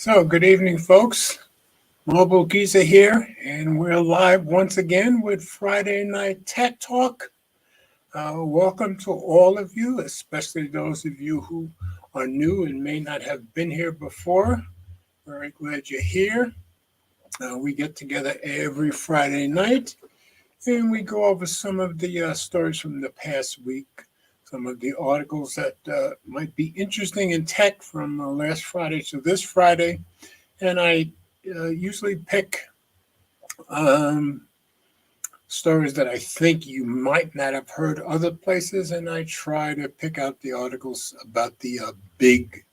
So, good evening, folks. MobileGeezer here, and we're live once again with Friday Night Tech Talk. Welcome to all of you, especially those of you who are new and may not have been here before. Very glad you're here. We get together every Friday night, and we go over some of the stories from the past week, some of the articles that might be interesting in tech from last Friday to this Friday. And I usually pick stories that I think you might not have heard other places, and I try to pick out the articles about the big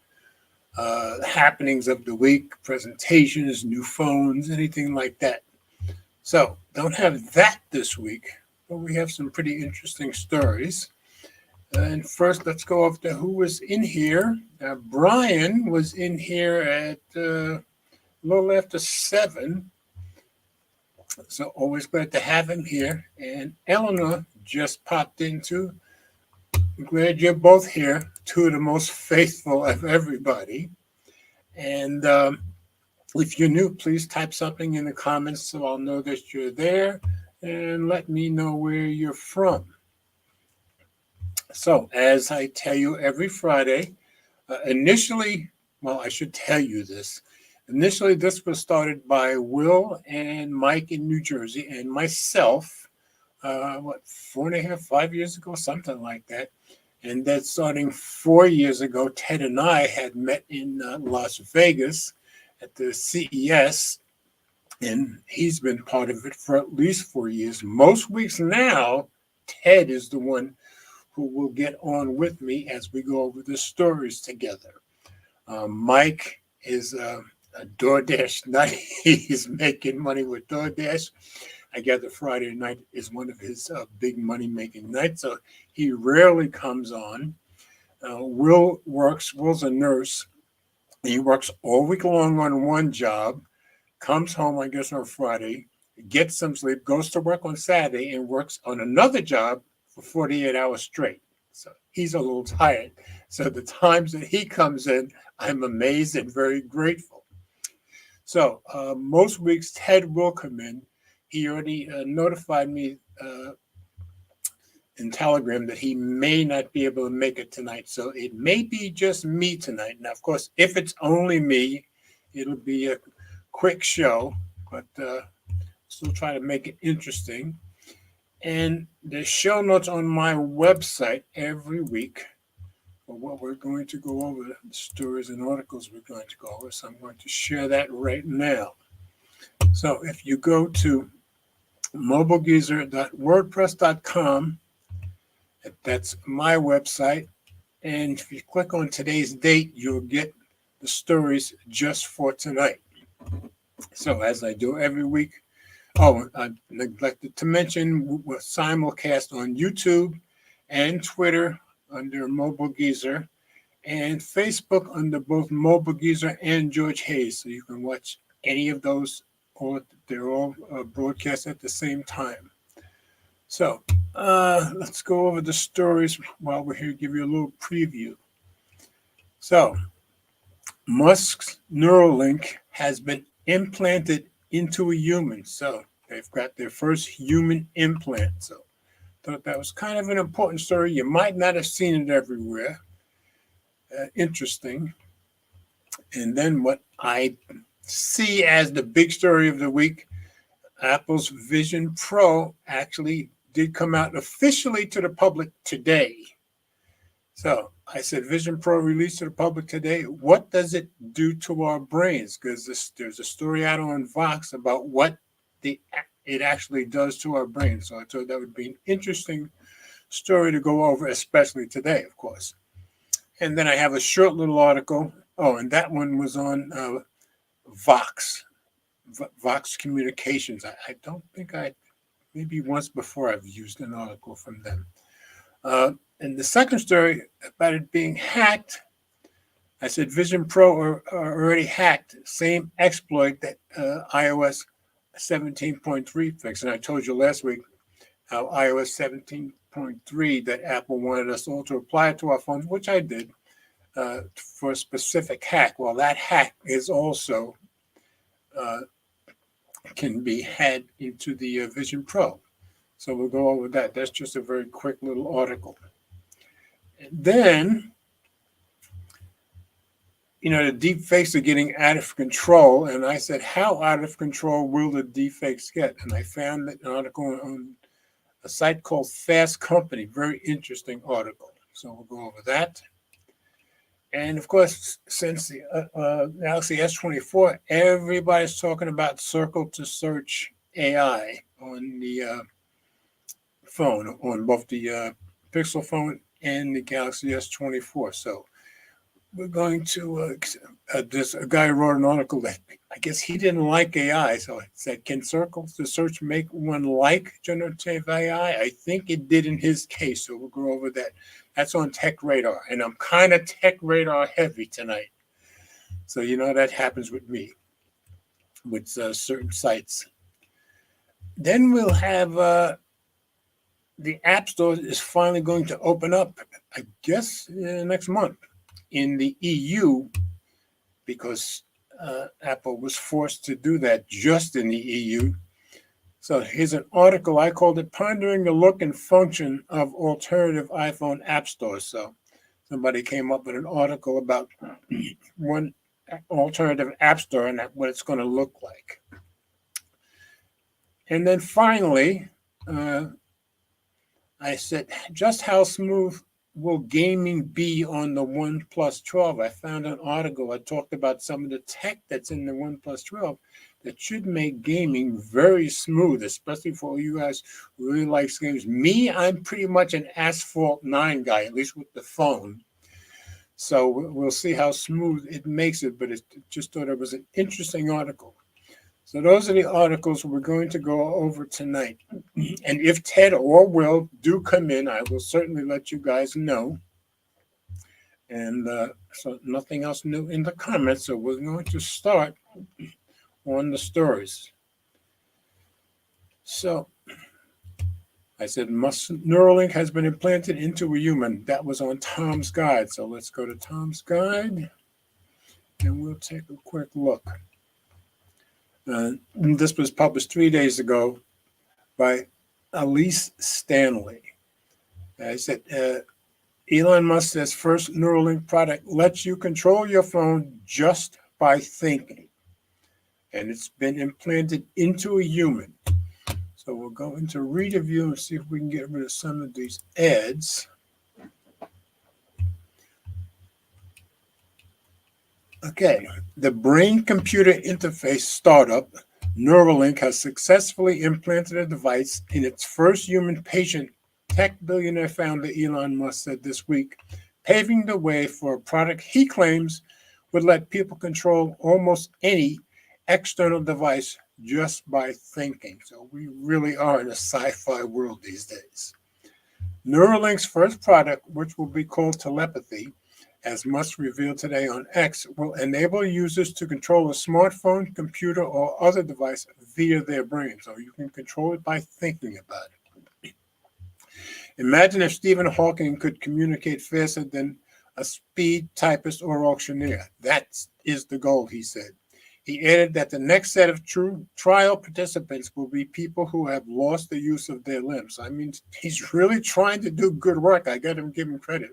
happenings of the week, presentations, new phones, anything like that. So, don't have that this week, but we have some pretty interesting stories. And first, let's go over to who was in here. Brian was in here at a little after 7. So always glad to have him here. And Eleanor just popped in too. I'm glad you're both here. Two of the most faithful of everybody. And if you're new, please type something in the comments so I'll know that you're there. And let me know where you're from. So, as I tell you every Friday, initially, well, I should tell you this. Initially, this was started by Will and Mike in New Jersey and myself, 4.5, 5 years ago, something like that. And then starting 4 years ago, Ted and I had met in Las Vegas at the CES, and he's been part of it for at least 4 years. Most weeks now, Ted is the one who will get on with me as we go over the stories together. Mike is a DoorDash nut. He's making money with DoorDash. I gather Friday night is one of his big money-making nights, so he rarely comes on. Will's a nurse. He works all week long on one job, comes home, I guess, on Friday, gets some sleep, goes to work on Saturday, and works on another job for 48 hours straight. So he's a little tired. So the times that he comes in, I'm amazed and very grateful. So most weeks, Ted will come in. He already notified me in Telegram that he may not be able to make it tonight. So it may be just me tonight. Now, of course, if it's only me, it'll be a quick show, but still try to make it interesting. And the show notes on my website every week for what we're going to go over, the stories and articles we're going to go over. So I'm going to share that right now. So if you go to mobilegeezer.wordpress.com, that's my website. And if you click on today's date, you'll get the stories just for tonight. So as I do every week, I neglected to mention we're simulcast on YouTube and Twitter under MobileGeezer and Facebook under both MobileGeezer and George Hayes. So you can watch any of those, or they're all broadcast at the same time. So let's go over the stories while we're here, give you a little preview. So Musk's Neuralink has been implanted into a human. So they've got their first human implant. So thought that was kind of an important story. You might not have seen it everywhere. Interesting. And then what I see as the big story of the week, Apple's Vision Pro actually did come out officially to the public today. So I said, Vision Pro released to the public today. What does it do to our brains? Because there's a story out on Vox about what it actually does to our brains. So I thought that would be an interesting story to go over, especially today, of course. And then I have a short little article. Oh, and that one was on Vox Communications. I don't think maybe once before I've used an article from them. And the second story about it being hacked, I said Vision Pro are already hacked. Same exploit that iOS 17.3 fixed. And I told you last week how iOS 17.3 that Apple wanted us all to apply it to our phones, which I did. for a specific hack. Well, that hack is also uh, can be had into the Vision Pro. So we'll go over that. That's just a very quick little article. And then, the deep fakes are getting out of control. And I said, how out of control will the deep fakes get? And I found an article on a site called Fast Company. Very interesting article. So we'll go over that. And of course, since the Galaxy S24, everybody's talking about circle to search AI on the phone, on both the Pixel phone and the Galaxy S24. So we're going to, this a guy wrote an article that I guess he didn't like AI. So it said, can circle to search make one like generative AI? I think it did in his case. So we'll go over that. That's on Tech Radar. And I'm kind of Tech Radar heavy tonight. So, that happens with me, with certain sites. Then we'll have the App Store is finally going to open up, I guess, next month in the EU, because Apple was forced to do that just in the EU. So here's an article. I called it Pondering the Look and Function of Alternative iPhone App Stores. So somebody came up with an article about one alternative app store and what it's going to look like. And then finally, I said, just how smooth will gaming be on the OnePlus 12? I found an article. I talked about some of the tech that's in the OnePlus 12 that should make gaming very smooth, especially for you guys who really like games. Me, I'm pretty much an Asphalt 9 guy, at least with the phone. So we'll see how smooth it makes it, but just thought it was an interesting article. So those are the articles we're going to go over tonight. And if Ted or Will do come in, I will certainly let you guys know. And so nothing else new in the comments. So we're going to start on the stories. So I said, Neuralink has been implanted into a human. That was on Tom's Guide. So let's go to Tom's Guide and we'll take a quick look. This was published 3 days ago by Elise Stanley. I said, Elon Musk says first Neuralink product lets you control your phone just by thinking. And it's been implanted into a human. So we'll go into read a view and see if we can get rid of some of these ads. Okay, the brain-computer interface startup Neuralink has successfully implanted a device in its first human patient, tech billionaire founder Elon Musk said this week, paving the way for a product he claims would let people control almost any external device just by thinking. So we really are in a sci-fi world these days. Neuralink's first product, which will be called telepathy, as Musk revealed today on X, will enable users to control a smartphone, computer, or other device via their brain. So you can control it by thinking about it. Imagine if Stephen Hawking could communicate faster than a speed typist or auctioneer. That is the goal, he said. He added that the next set of true trial participants will be people who have lost the use of their limbs. I mean, he's really trying to do good work. I got to give him credit.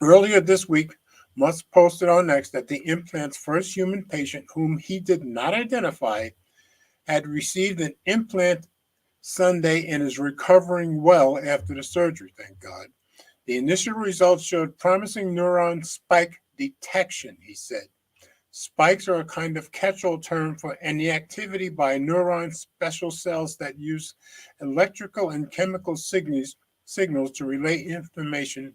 Earlier this week, Musk posted on X that the implant's first human patient, whom he did not identify, had received an implant Sunday and is recovering well after the surgery, thank God. The initial results showed promising neuron spike detection, he said. Spikes are a kind of catch-all term for any activity by neuron special cells that use electrical and chemical signals to relay information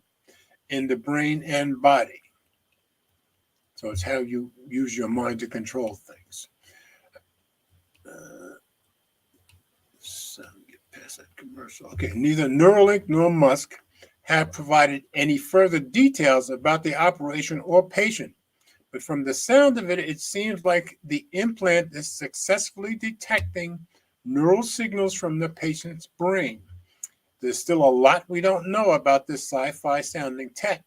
in the brain and body. So it's how you use your mind to control things. So get past that commercial. Okay, neither Neuralink nor Musk have provided any further details about the operation or patient. But from the sound of it, it seems like the implant is successfully detecting neural signals from the patient's brain. There's still a lot we don't know about this sci-fi sounding tech,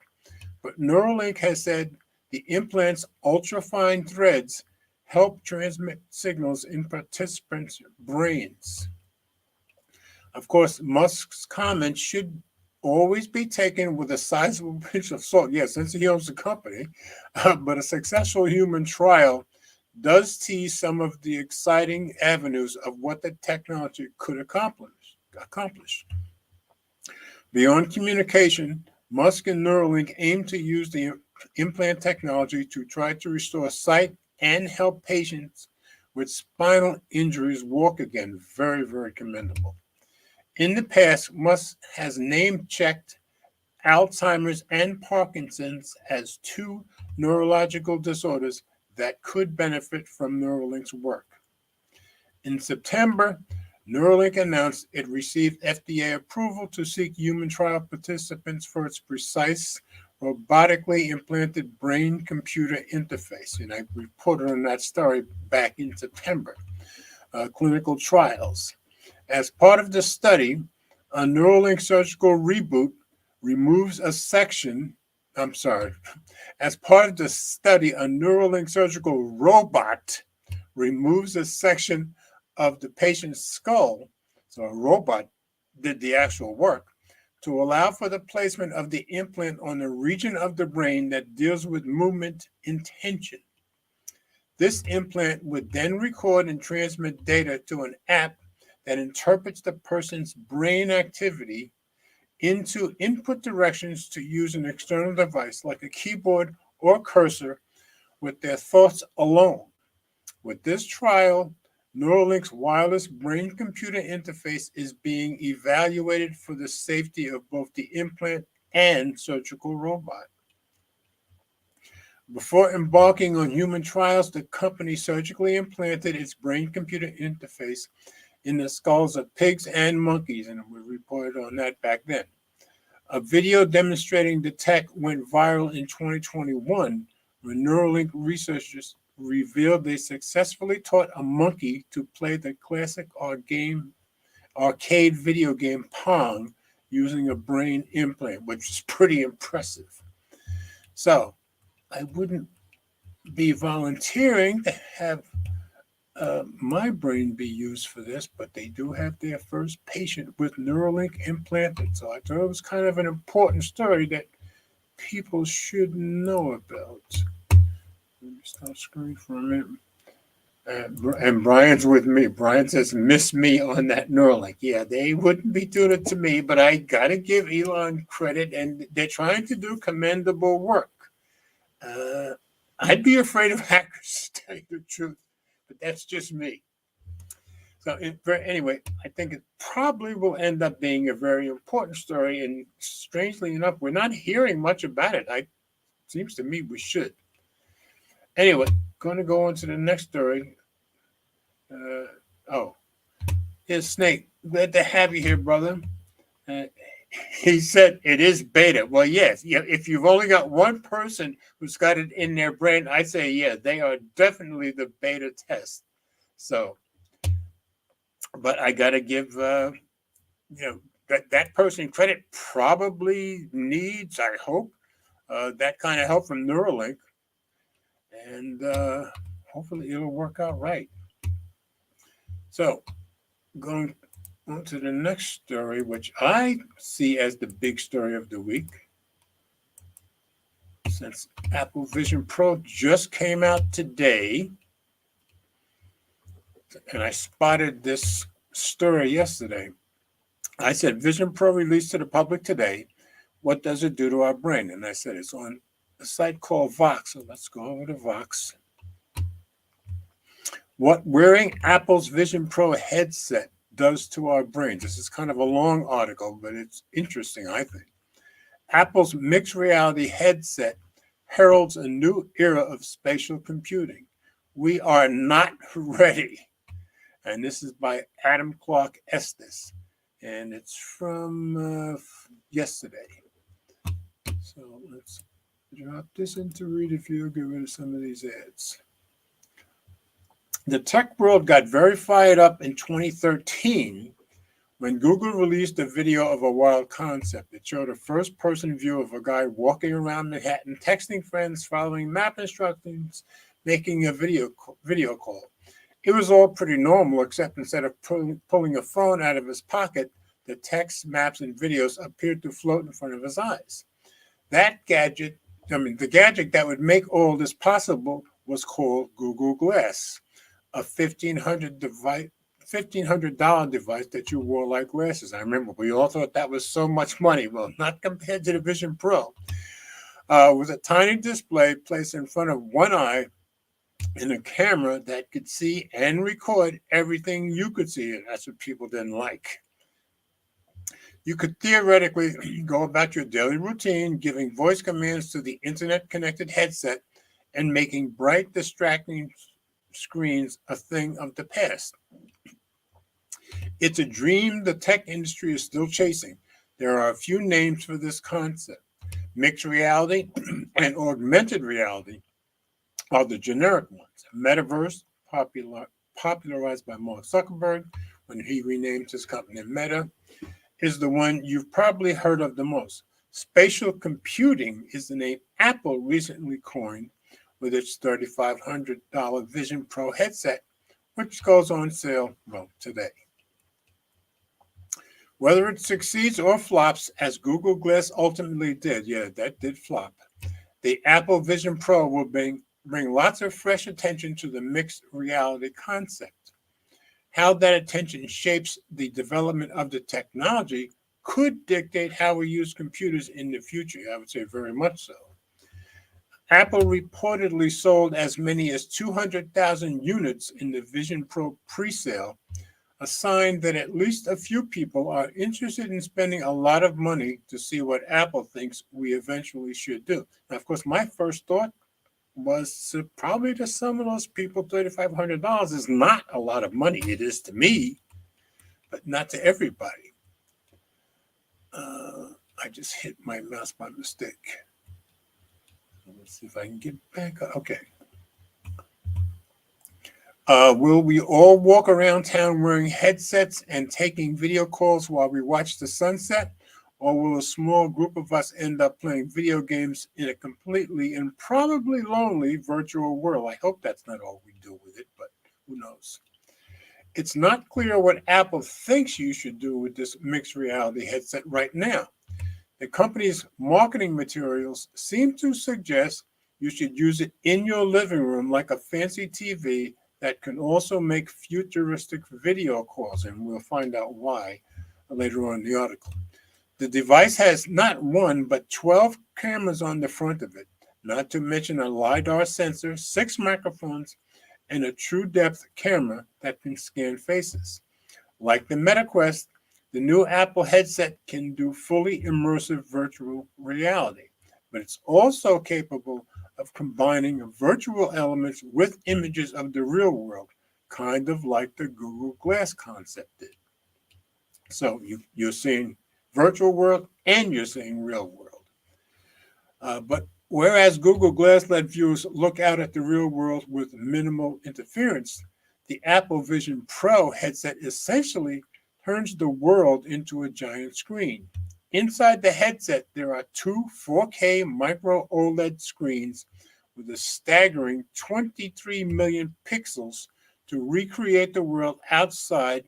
But Neuralink has said the implant's ultrafine threads help transmit signals in participants' brains. Of course, Musk's comments should always be taken with a sizable pinch of salt. Yes, since he owns the company, but a successful human trial does tease some of the exciting avenues of what the technology could accomplish. Beyond communication, Musk and Neuralink aim to use the implant technology to try to restore sight and help patients with spinal injuries walk again. Very, very commendable. In the past, Musk has name-checked Alzheimer's and Parkinson's as two neurological disorders that could benefit from Neuralink's work. In September, Neuralink announced it received FDA approval to seek human trial participants for its precise, robotically implanted brain-computer interface. And I reported on that story back in September. Clinical trials. As part of the study, a Neuralink surgical reboot removes a section. As part of the study, a Neuralink surgical robot removes a section of the patient's skull, so a robot did the actual work, to allow for the placement of the implant on the region of the brain that deals with movement intention. This implant would then record and transmit data to an app that interprets the person's brain activity into input directions to use an external device like a keyboard or cursor with their thoughts alone. With this trial, Neuralink's wireless brain-computer interface is being evaluated for the safety of both the implant and surgical robot. Before embarking on human trials, the company surgically implanted its brain-computer interface in the skulls of pigs and monkeys, and we reported on that back then. A video demonstrating the tech went viral in 2021 when Neuralink researchers revealed they successfully taught a monkey to play the classic arcade video game Pong using a brain implant, which is pretty impressive. So I wouldn't be volunteering to have my brain be used for this, but they do have their first patient with Neuralink implanted. So I thought it was kind of an important story that people should know about. Let me stop screen for a minute. And Brian's with me. Brian says, miss me on that Neuralink. Yeah, they wouldn't be doing it to me, but I got to give Elon credit, and they're trying to do commendable work. I'd be afraid of hackers, to tell you the truth, but that's just me. So anyway, I think it probably will end up being a very important story, and strangely enough, we're not hearing much about it. It seems to me we should. Anyway, going to go on to the next story. Here's Snake. Glad to have you here, brother. He said it is beta. Well, yes. Yeah, if you've only got one person who's got it in their brain, I say, yeah, they are definitely the beta test. So, but I got to give, that person credit. Probably needs, I hope, that kind of help from Neuralink. And hopefully it'll work out right. So, going on to the next story, which I see as the big story of the week, since Apple Vision Pro just came out today, and I spotted this story yesterday. I said, Vision Pro released to the public today. What does it do to our brain? And I said, it's on a site called Vox. So let's go over to Vox. What wearing Apple's Vision Pro headset does to our brains. This is kind of a long article, but it's interesting, I think. Apple's mixed reality headset heralds a new era of spatial computing. We are not ready. And this is by Adam Clark Estes. And it's from yesterday. So let's drop this into read if you'll get rid of some of these ads. The tech world got very fired up in 2013 When Google released a video of a wild concept, it showed a first-person view of a guy walking around Manhattan, texting friends, following map instructions, making a video call. It was all pretty normal, except instead of pulling a phone out of his pocket, the text, maps, and videos appeared to float in front of his eyes. The gadget that would make all this possible was called Google Glass, a $1,500 device that you wore like glasses. I remember we all thought that was so much money. Well, not compared to the Vision Pro. With a tiny display placed in front of one eye and a camera that could see and record everything you could see. And that's what people didn't like. You could theoretically go about your daily routine, giving voice commands to the internet-connected headset and making bright, distracting screens a thing of the past. It's a dream the tech industry is still chasing. There are a few names for this concept. Mixed reality and augmented reality are the generic ones. Metaverse, popularized by Mark Zuckerberg when he renamed his company Meta, is the one you've probably heard of the most. Spatial computing is the name Apple recently coined with its $3,500 Vision Pro headset, which goes on sale, today. Whether it succeeds or flops, as Google Glass ultimately did, that did flop, the Apple Vision Pro will bring lots of fresh attention to the mixed reality concept. How that attention shapes the development of the technology could dictate how we use computers in the future. I would say very much so. Apple reportedly sold as many as 200,000 units in the Vision Pro pre-sale, a sign that at least a few people are interested in spending a lot of money to see what Apple thinks we eventually should do. Now, of course, my first thought was probably to some of those people, $3,500 is not a lot of money. It is to me, but not to everybody. I just hit my mouse by mistake. Let's see if I can get back. Okay. Will we all walk around town wearing headsets and taking video calls while we watch the sunset? Or will a small group of us end up playing video games in a completely and probably lonely virtual world? I hope that's not all we do with it, but who knows? It's not clear what Apple thinks you should do with this mixed reality headset right now. The company's marketing materials seem to suggest you should use it in your living room like a fancy TV that can also make futuristic video calls, and we'll find out why later on in the article. The device has not one, but 12 cameras on the front of it, not to mention a LiDAR sensor, 6 microphones, and a true depth camera that can scan faces. Like the MetaQuest, the new Apple headset can do fully immersive virtual reality, but it's also capable of combining virtual elements with images of the real world, kind of like the Google Glass concept did. So you're seeing virtual world and you're seeing real world. But whereas Google Glass let viewers look out at the real world with minimal interference, the Apple Vision Pro headset essentially turns the world into a giant screen. Inside the headset, there are 2 4K micro OLED screens with a staggering 23 million pixels to recreate the world outside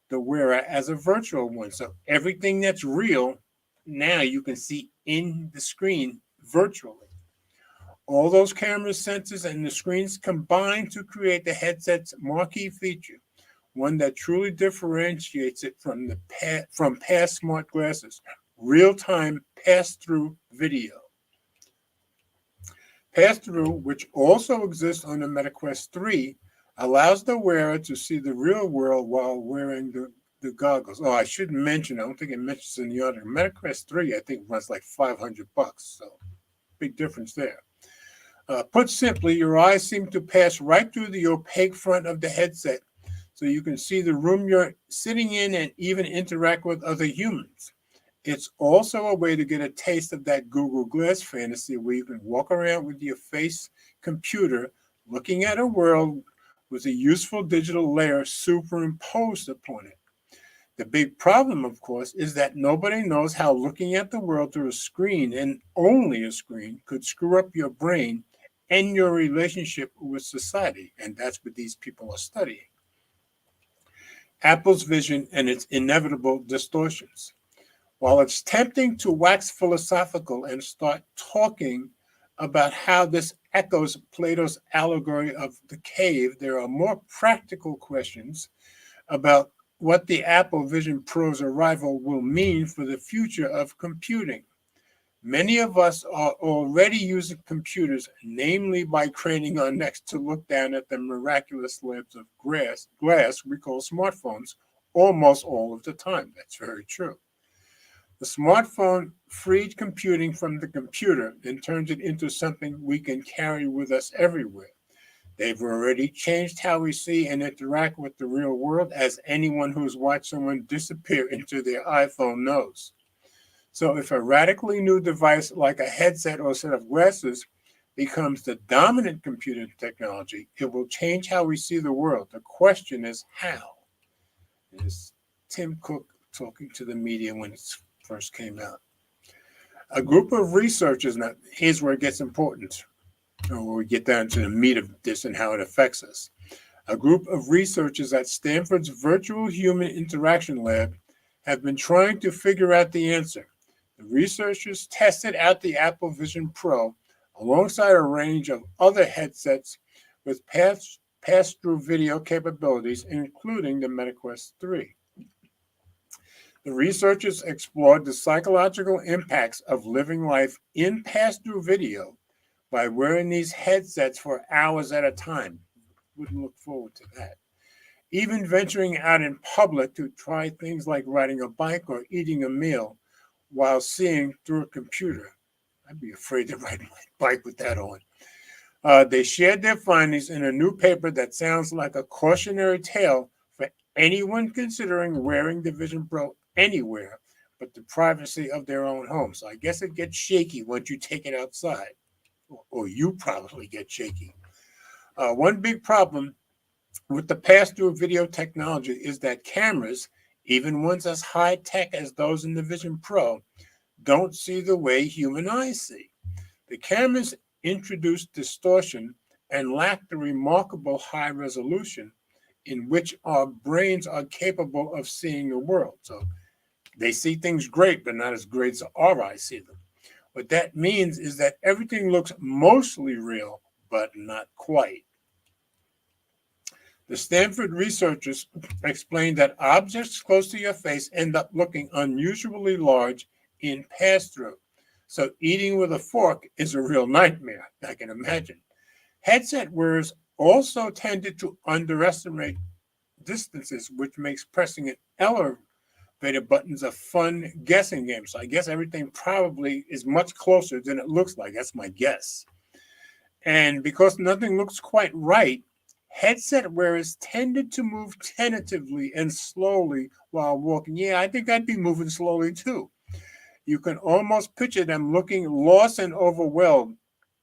the wearer as a virtual one. So everything that's real, now you can see in the screen virtually. All those cameras, sensors, and the screens combine to create the headset's marquee feature, one that truly differentiates it from past smart glasses: real-time pass-through video. Pass-through, which also exists on the MetaQuest 3, allows the wearer to see the real world while wearing the goggles. Oh, I should mention, I don't think it mentions in the article, MetaQuest 3, I think, runs like $500, so big difference there. Put simply, your eyes seem to pass right through the opaque front of the headset, so you can see the room you're sitting in and even interact with other humans. It's also a way to get a taste of that Google Glass fantasy where you can walk around with your face computer looking at a world with a useful digital layer superimposed upon it. The big problem, of course, is that nobody knows how looking at the world through a screen, and only a screen, could screw up your brain and your relationship with society. And that's what these people are studying. Apple's vision and its inevitable distortions. While it's tempting to wax philosophical and start talking about how this echoes Plato's allegory of the cave, there are more practical questions about what the Apple Vision Pro's arrival will mean for the future of computing. Many of us are already using computers, namely by craning our necks to look down at the miraculous slabs of glass we call smartphones, almost all of the time. That's very true. The smartphone freed computing from the computer and turned it into something we can carry with us everywhere. They've already changed how we see and interact with the real world, as anyone who's watched someone disappear into their iPhone knows. So if a radically new device like a headset or set of glasses becomes the dominant computer technology, it will change how we see the world. The question is how. It's Tim Cook talking to the media when it first came out. A group of researchers, now here's where it gets important, where we get down to the meat of this and how it affects us. A group of researchers at Stanford's Virtual Human Interaction Lab have been trying to figure out the answer. The researchers tested out the Apple Vision Pro alongside a range of other headsets with pass-through video capabilities, including the MetaQuest 3. The researchers explored the psychological impacts of living life in pass-through video by wearing these headsets for hours at a time. Wouldn't look forward to that. Even venturing out in public to try things like riding a bike or eating a meal while seeing through a computer. I'd be afraid to ride my bike with that on. They shared their findings in a new paper that sounds like a cautionary tale for anyone considering wearing the Vision Pro anywhere but the privacy of their own home. So I guess it gets shaky once you take it outside, or you probably get shaky. One big problem with the pass-through video technology is that cameras, even ones as high-tech as those in the Vision Pro, don't see the way human eyes see. The cameras introduce distortion and lack the remarkable high resolution in which our brains are capable of seeing the world. So they see things great, but not as great as our eyes see them. What that means is that everything looks mostly real, but not quite. The Stanford researchers explained that objects close to your face end up looking unusually large in pass-through. So eating with a fork is a real nightmare, I can imagine. Headset wearers also tended to underestimate distances, which makes pressing an elevator buttons a fun guessing game. So I guess everything probably is much closer than it looks like. That's my guess. And because nothing looks quite right, headset wearers tended to move tentatively and slowly while walking. Yeah, I think I'd be moving slowly too. You can almost picture them looking lost and overwhelmed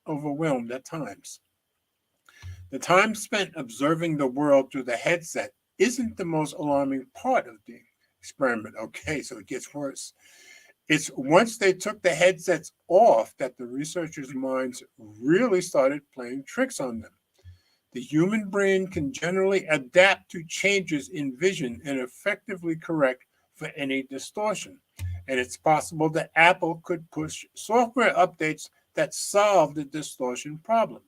at times. The time spent observing the world through the headset isn't the most alarming part of the experiment. Okay, so it gets worse. It's once they took the headsets off that the researchers' minds really started playing tricks on them. The human brain can generally adapt to changes in vision and effectively correct for any distortion. And it's possible that Apple could push software updates that solve the distortion problem.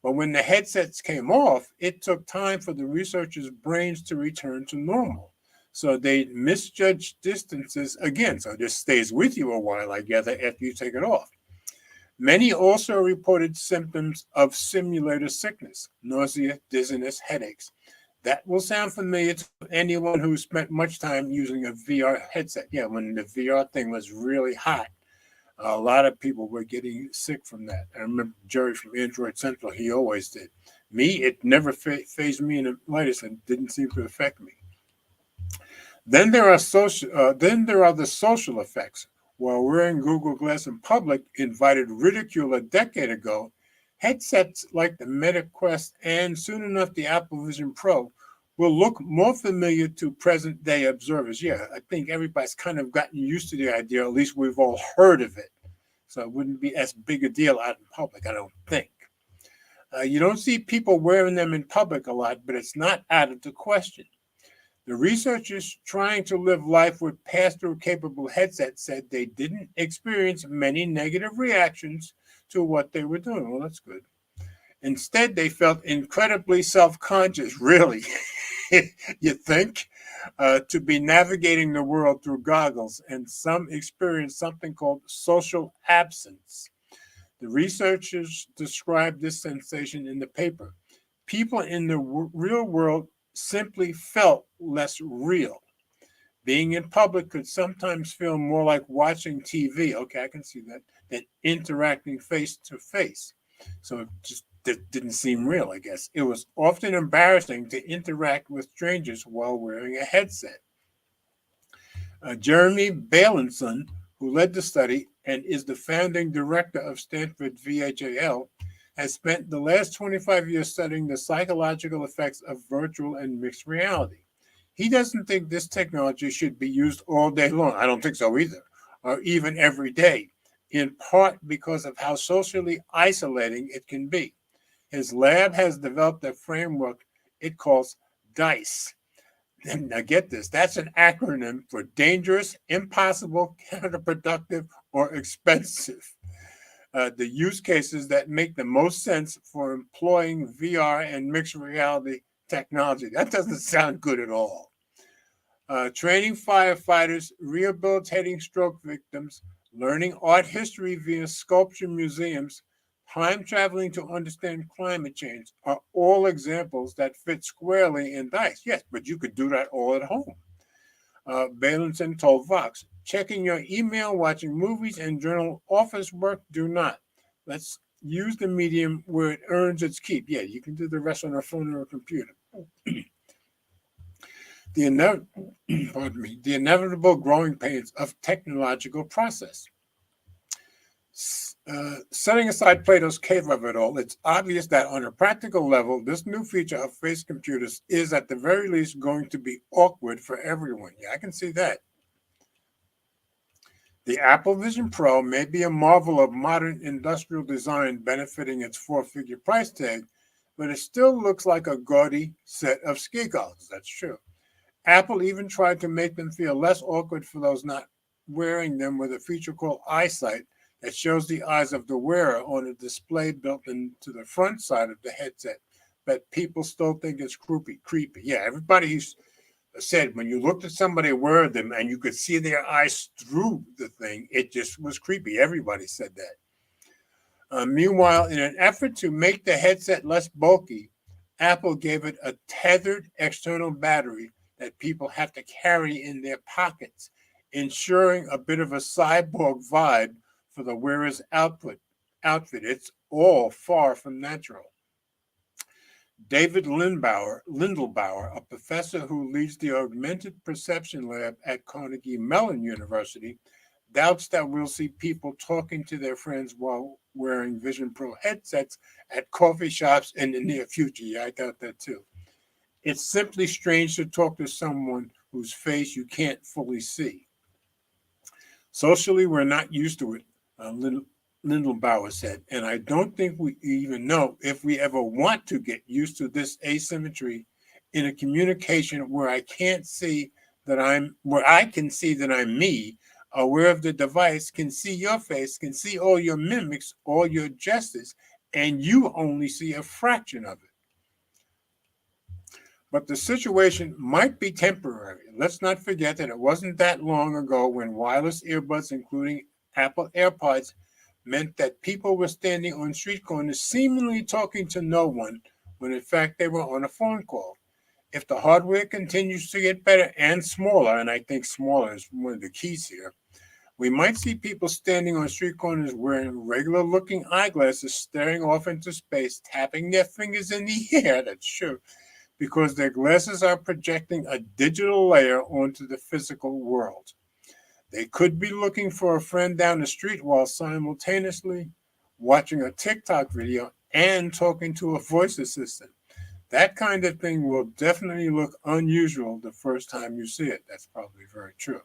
But when the headsets came off, it took time for the researchers' brains to return to normal. So they misjudged distances again. So this stays with you a while, I gather, after you take it off. Many also reported symptoms of simulator sickness, nausea, dizziness, headaches. That will sound familiar to anyone who spent much time using a VR headset. Yeah, when the VR thing was really hot, a lot of people were getting sick from that. I remember Jerry from Android Central, he always did. Me, it never phased me in the lightest and didn't seem to affect me. Then there are the social effects. While wearing Google Glass in public invited ridicule a decade ago, headsets like the MetaQuest and soon enough the Apple Vision Pro will look more familiar to present day observers. Yeah, I think everybody's kind of gotten used to the idea, at least we've all heard of it. So it wouldn't be as big a deal out in public, I don't think. You don't see people wearing them in public a lot, but it's not out of the question. The researchers trying to live life with pass-through capable headsets said they didn't experience many negative reactions to what they were doing. Well, that's good. Instead, they felt incredibly self-conscious, really, you think, to be navigating the world through goggles, and some experienced something called social absence. The researchers described this sensation in the paper. People in the real world simply felt less real. Being in public could sometimes feel more like watching TV. Okay, I can see that, than interacting face to face. So it just didn't seem real, I guess. It was often embarrassing to interact with strangers while wearing a headset. Jeremy Bailenson, who led the study and is the founding director of Stanford VHAL, has spent the last 25 years studying the psychological effects of virtual and mixed reality. He doesn't think this technology should be used all day long. I don't think so either, or even every day, in part because of how socially isolating it can be. His lab has developed a framework it calls DICE. Now get this, that's an acronym for dangerous, impossible, counterproductive, or expensive. The use cases that make the most sense for employing VR and mixed reality technology. That doesn't sound good at all. Training firefighters, rehabilitating stroke victims, learning art history via sculpture museums, time traveling to understand climate change are all examples that fit squarely in DICE. Yes, but you could do that all at home. Bailenson told Vox, checking your email, watching movies, and journal office work do not. Let's use the medium where it earns its keep. Yeah, you can do the rest on a phone or a computer. The inevitable growing pains of technological process. Setting aside Plato's cave of it all, it's obvious that on a practical level, this new feature of face computers is at the very least going to be awkward for everyone. Yeah, I can see that. The Apple Vision Pro may be a marvel of modern industrial design benefiting its four-figure price tag, but it still looks like a gaudy set of ski goggles. That's true. Apple even tried to make them feel less awkward for those not wearing them with a feature called EyeSight that shows the eyes of the wearer on a display built into the front side of the headset. But people still think it's creepy. Yeah, everybody said when you looked at somebody wearing them and you could see their eyes through the thing, it just was creepy. Everybody said that. Meanwhile, in an effort to make the headset less bulky, Apple gave it a tethered external battery that people have to carry in their pockets, ensuring a bit of a cyborg vibe for the wearer's outfit. It's all far from natural. David Lindelbauer, a professor who leads the Augmented Perception Lab at Carnegie Mellon University, doubts that we'll see people talking to their friends while wearing Vision Pro headsets at coffee shops in the near future. Yeah, I doubt that too. It's simply strange to talk to someone whose face you can't fully see. Socially, we're not used to it, Lindelbauer said, and I don't think we even know if we ever want to get used to this asymmetry in a communication where I can see that I'm me, aware of the device, can see your face, can see all your mimics, all your gestures, and you only see a fraction of it. But the situation might be temporary. Let's not forget that it wasn't that long ago when wireless earbuds, including Apple AirPods, meant that people were standing on street corners seemingly talking to no one, when in fact they were on a phone call. If the hardware continues to get better and smaller, and I think smaller is one of the keys here, we might see people standing on street corners wearing regular-looking eyeglasses, staring off into space, tapping their fingers in the air, that's true, because their glasses are projecting a digital layer onto the physical world. They could be looking for a friend down the street while simultaneously watching a TikTok video and talking to a voice assistant. That kind of thing will definitely look unusual the first time you see it. That's probably very true.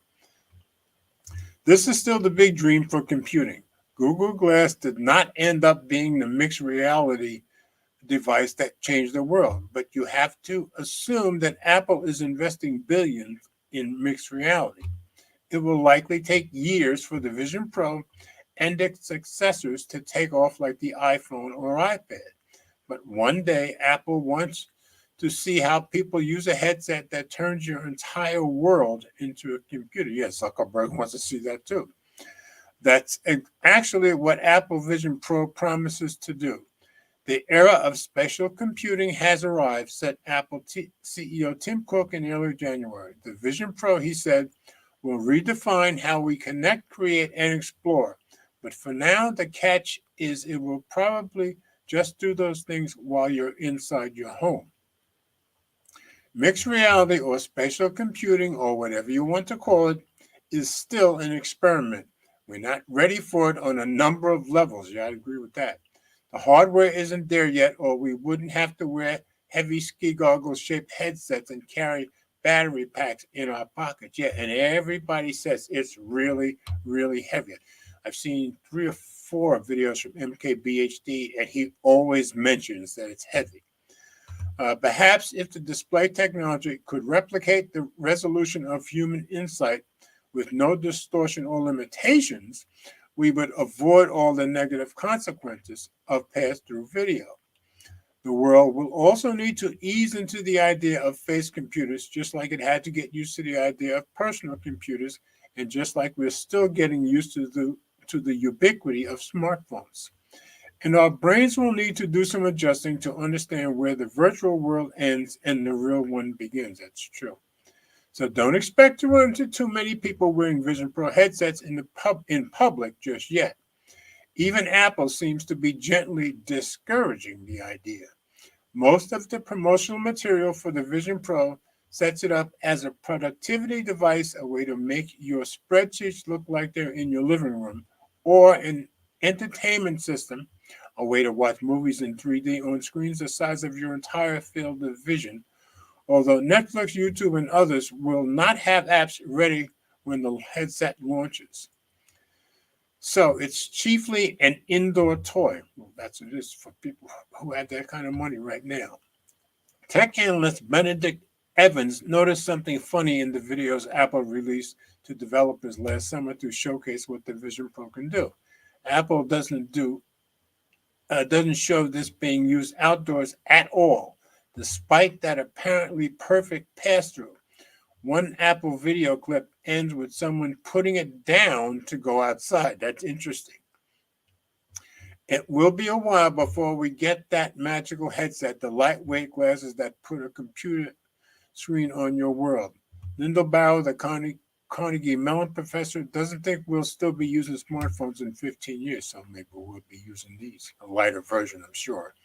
This is still the big dream for computing. Google Glass did not end up being the mixed reality device that changed the world, but you have to assume that Apple is investing billions in mixed reality. It will likely take years for the Vision Pro and its successors to take off like the iPhone or iPad. But one day, Apple wants to see how people use a headset that turns your entire world into a computer. Yes, Zuckerberg wants to see that too. That's actually what Apple Vision Pro promises to do. The era of spatial computing has arrived, said Apple CEO Tim Cook in early January. The Vision Pro, he said, will redefine how we connect, create, and explore. But for now, the catch is it will probably just do those things while you're inside your home. Mixed reality or spatial computing, or whatever you want to call it, is still an experiment. We're not ready for it on a number of levels. Yeah, I agree with that. The hardware isn't there yet, or we wouldn't have to wear heavy ski goggles shaped headsets and carry battery packs in our pockets. Yeah, and everybody says it's really, really heavy. I've seen 3 or 4 videos from MKBHD, and he always mentions that it's heavy. Perhaps if the display technology could replicate the resolution of human insight with no distortion or limitations, we would avoid all the negative consequences of pass-through video. The world will also need to ease into the idea of face computers, just like it had to get used to the idea of personal computers, and just like we're still getting used to the ubiquity of smartphones. And our brains will need to do some adjusting to understand where the virtual world ends and the real one begins. That's true. So don't expect to run into too many people wearing Vision Pro headsets in public just yet. Even Apple seems to be gently discouraging the idea. Most of the promotional material for the Vision Pro sets it up as a productivity device, a way to make your spreadsheets look like they're in your living room, or an entertainment system, a way to watch movies in 3D on screens the size of your entire field of vision, although Netflix, YouTube, and others will not have apps ready when the headset launches. So it's chiefly an indoor toy. Well, that's what it is for people who have that kind of money right now. Tech analyst Benedict Evans noticed something funny in the videos Apple released to developers last summer to showcase what the Vision Pro can do. Apple doesn't show this being used outdoors at all, despite that apparently perfect pass-through. One Apple video clip ends with someone putting it down to go outside. That's interesting. It will be a while before we get that magical headset, the lightweight glasses that put a computer screen on your world. Lyndall Barrow, the Carnegie Mellon professor, doesn't think we'll still be using smartphones in 15 years, so maybe we'll be using these, a lighter version, I'm sure.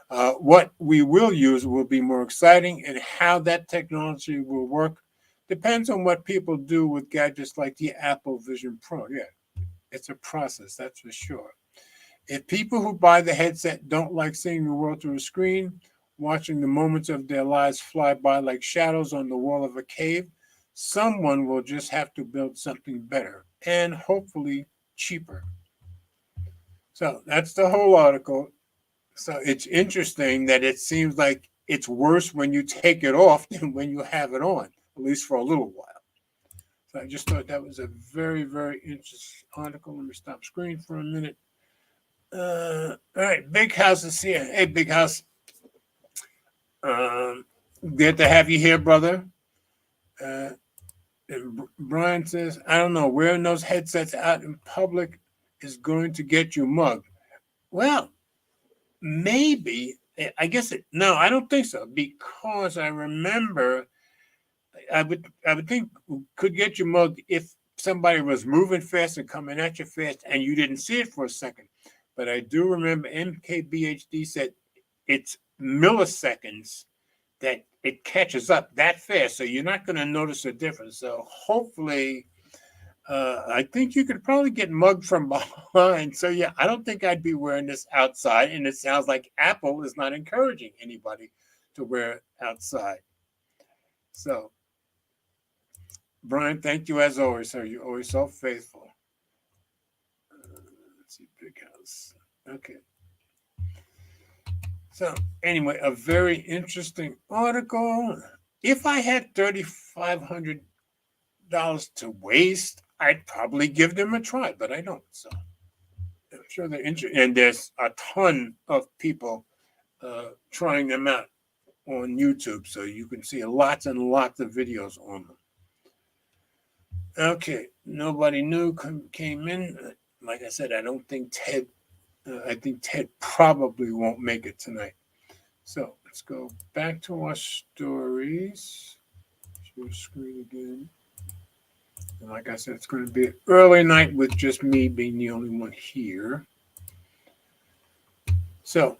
What we will use will be more exciting, and how that technology will work depends on what people do with gadgets like the Apple Vision Pro. Yeah, it's a process, that's for sure. If people who buy the headset don't like seeing the world through a screen, watching the moments of their lives fly by like shadows on the wall of a cave, someone will just have to build something better and hopefully cheaper. So that's the whole article. So it's interesting that it seems like it's worse when you take it off than when you have it on, at least for a little while. So I just thought that was a very, very interesting article. Let me stop screen for a minute. All right, Big House is here. Hey, Big House. Good to have you here, brother. And Brian says, I don't know, wearing those headsets out in public is going to get you mugged. Well, maybe. I guess no, I don't think so, because I remember I would think could get you mugged if somebody was moving fast and coming at you fast and you didn't see it for a second. But I do remember MKBHD said it's milliseconds that it catches up that fast, so you're not going to notice a difference. So hopefully, I think you could probably get mugged from behind. So yeah, I don't think I'd be wearing this outside, and it sounds like Apple is not encouraging anybody to wear outside. So, Brian, thank you as always, sir. You're always so faithful. Let's see, big house. Okay. So, anyway, a very interesting article. If I had $3,500 to waste, I'd probably give them a try, but I don't. So, I'm sure they're interested. And there's a ton of people trying them out on YouTube, so you can see lots and lots of videos on them. Okay, nobody new came in. Like I said, I don't think Ted. I think Ted probably won't make it tonight. So let's go back to our stories. Share screen again. And like I said, it's going to be an early night with just me being the only one here. So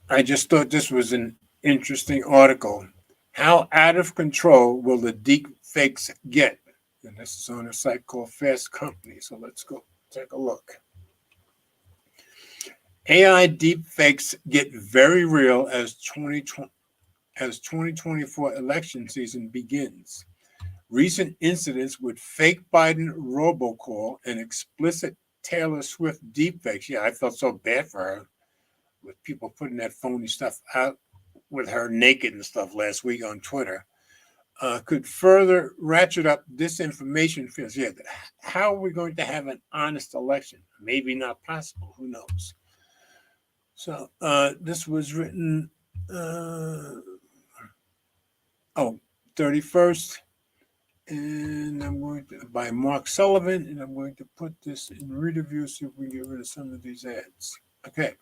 I just thought this was an interesting article. How out of control will the deep fakes get? And this is on a site called Fast Company. So let's go take a look. AI deep fakes get very real as 2024 election season begins. Recent incidents with fake Biden robocall and explicit Taylor Swift deepfakes. Yeah, I felt so bad for her with people putting that phony stuff out with her naked and stuff last week on Twitter. Could further ratchet up disinformation fears. Yeah, how are we going to have an honest election? Maybe not possible. Who knows? So this was written 31st, and I'm going to by Mark Sullivan, and I'm going to put this in reader view, see if we can get rid of some of these ads. Okay.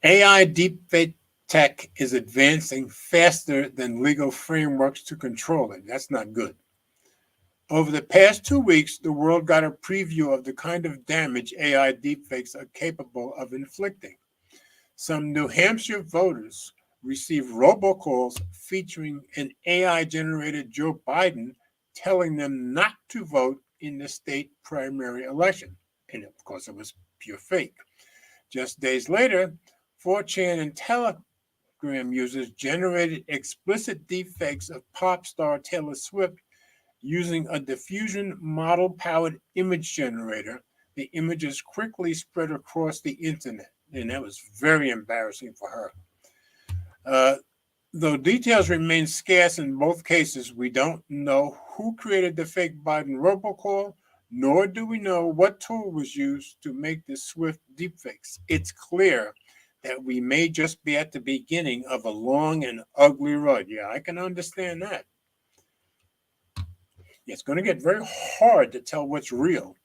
AI deepfake tech is advancing faster than legal frameworks to control it. That's not good. Over the past 2 weeks, the world got a preview of the kind of damage AI deepfakes are capable of inflicting. Some New Hampshire voters received robocalls featuring an AI-generated Joe Biden telling them not to vote in the state primary election. And of course, it was pure fake. Just days later, 4chan and Telegram users generated explicit deepfakes of pop star Taylor Swift using a diffusion model-powered image generator. The images quickly spread across the internet, and that was very embarrassing for her. Though details remain scarce in both cases, we don't know who created the fake Biden robocall, nor do we know what tool was used to make the Swift deepfakes. It's clear that we may just be at the beginning of a long and ugly road. Yeah, I can understand that. It's going to get very hard to tell what's real.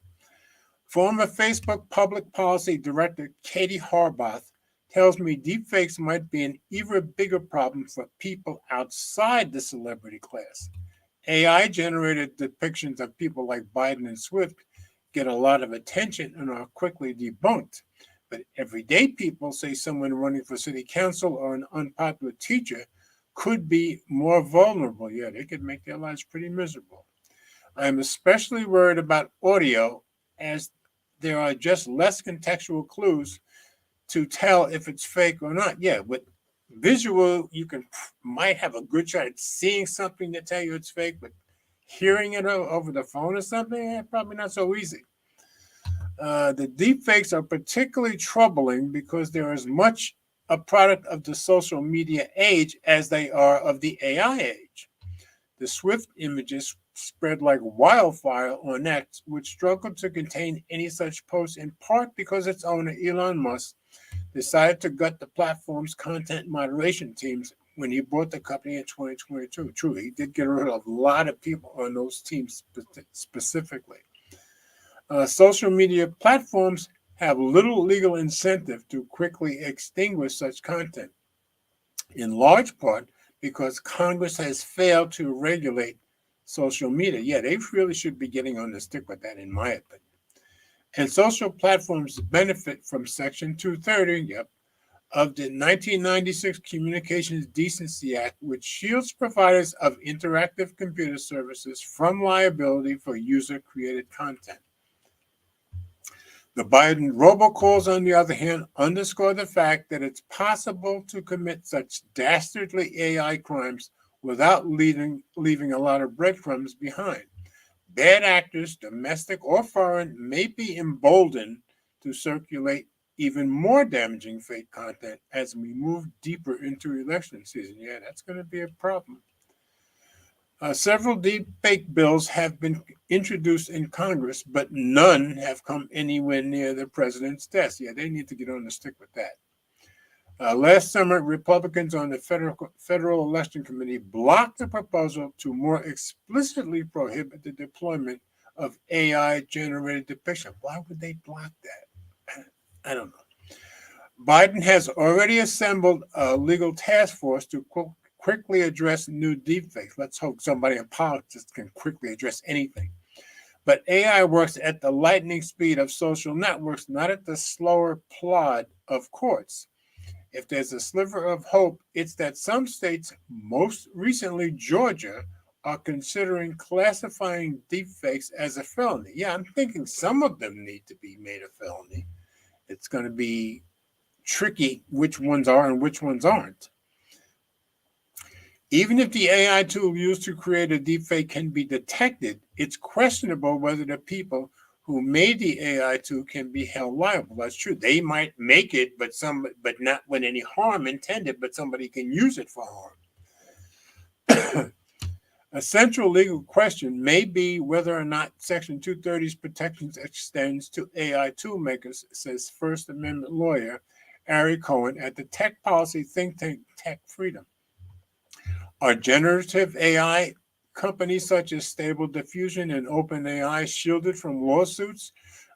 Former Facebook public policy director Katie Harbath tells me deepfakes might be an even bigger problem for people outside the celebrity class. AI-generated depictions of people like Biden and Swift get a lot of attention and are quickly debunked. But everyday people, say someone running for city council or an unpopular teacher, could be more vulnerable. Yeah, they could make their lives pretty miserable. I'm especially worried about audio, as there are just less contextual clues to tell if it's fake or not. Yeah, with visual, you might have a good shot at seeing something to tell you it's fake, but hearing it over the phone or something, probably not so easy. The deepfakes are particularly troubling because they're as much a product of the social media age as they are of the AI age. The Swift images spread like wildfire on X, which struggled to contain any such posts, in part because its owner, Elon Musk, decided to gut the platform's content moderation teams when he bought the company in 2022. True, he did get rid of a lot of people on those teams specifically. Social media platforms have little legal incentive to quickly extinguish such content, in large part because Congress has failed to regulate social media. Yeah, they really should be getting on the stick with that, in my opinion. And social platforms benefit from Section 230, of the 1996 Communications Decency Act, which shields providers of interactive computer services from liability for user-created content. The Biden robocalls, on the other hand, underscore the fact that it's possible to commit such dastardly AI crimes without leaving a lot of breadcrumbs behind. Bad actors, domestic or foreign, may be emboldened to circulate even more damaging fake content as we move deeper into election season. Yeah, that's going to be a problem. Several deepfake bills have been introduced in Congress, but none have come anywhere near the president's desk. Yeah, they need to get on the stick with that. Last summer, Republicans on the Federal Election Committee blocked the proposal to more explicitly prohibit the deployment of AI-generated depiction. Why would they block that? I don't know. Biden has already assembled a legal task force to quickly address new deepfakes. Let's hope somebody in politics can quickly address anything. But AI works at the lightning speed of social networks, not at the slower plod of courts. If there's a sliver of hope, it's that some states, most recently Georgia, are considering classifying deepfakes as a felony. Yeah, I'm thinking some of them need to be made a felony. It's going to be tricky which ones are and which ones aren't. Even if the AI tool used to create a deepfake can be detected, it's questionable whether the people who made the AI tool can be held liable. That's true. They might make it, but not with any harm intended, but somebody can use it for harm. A central legal question may be whether or not Section 230's protections extends to AI tool makers, says First Amendment lawyer Ari Cohen at the tech policy think tank Tech Freedom. Are generative AI companies such as Stable Diffusion and OpenAI shielded from lawsuits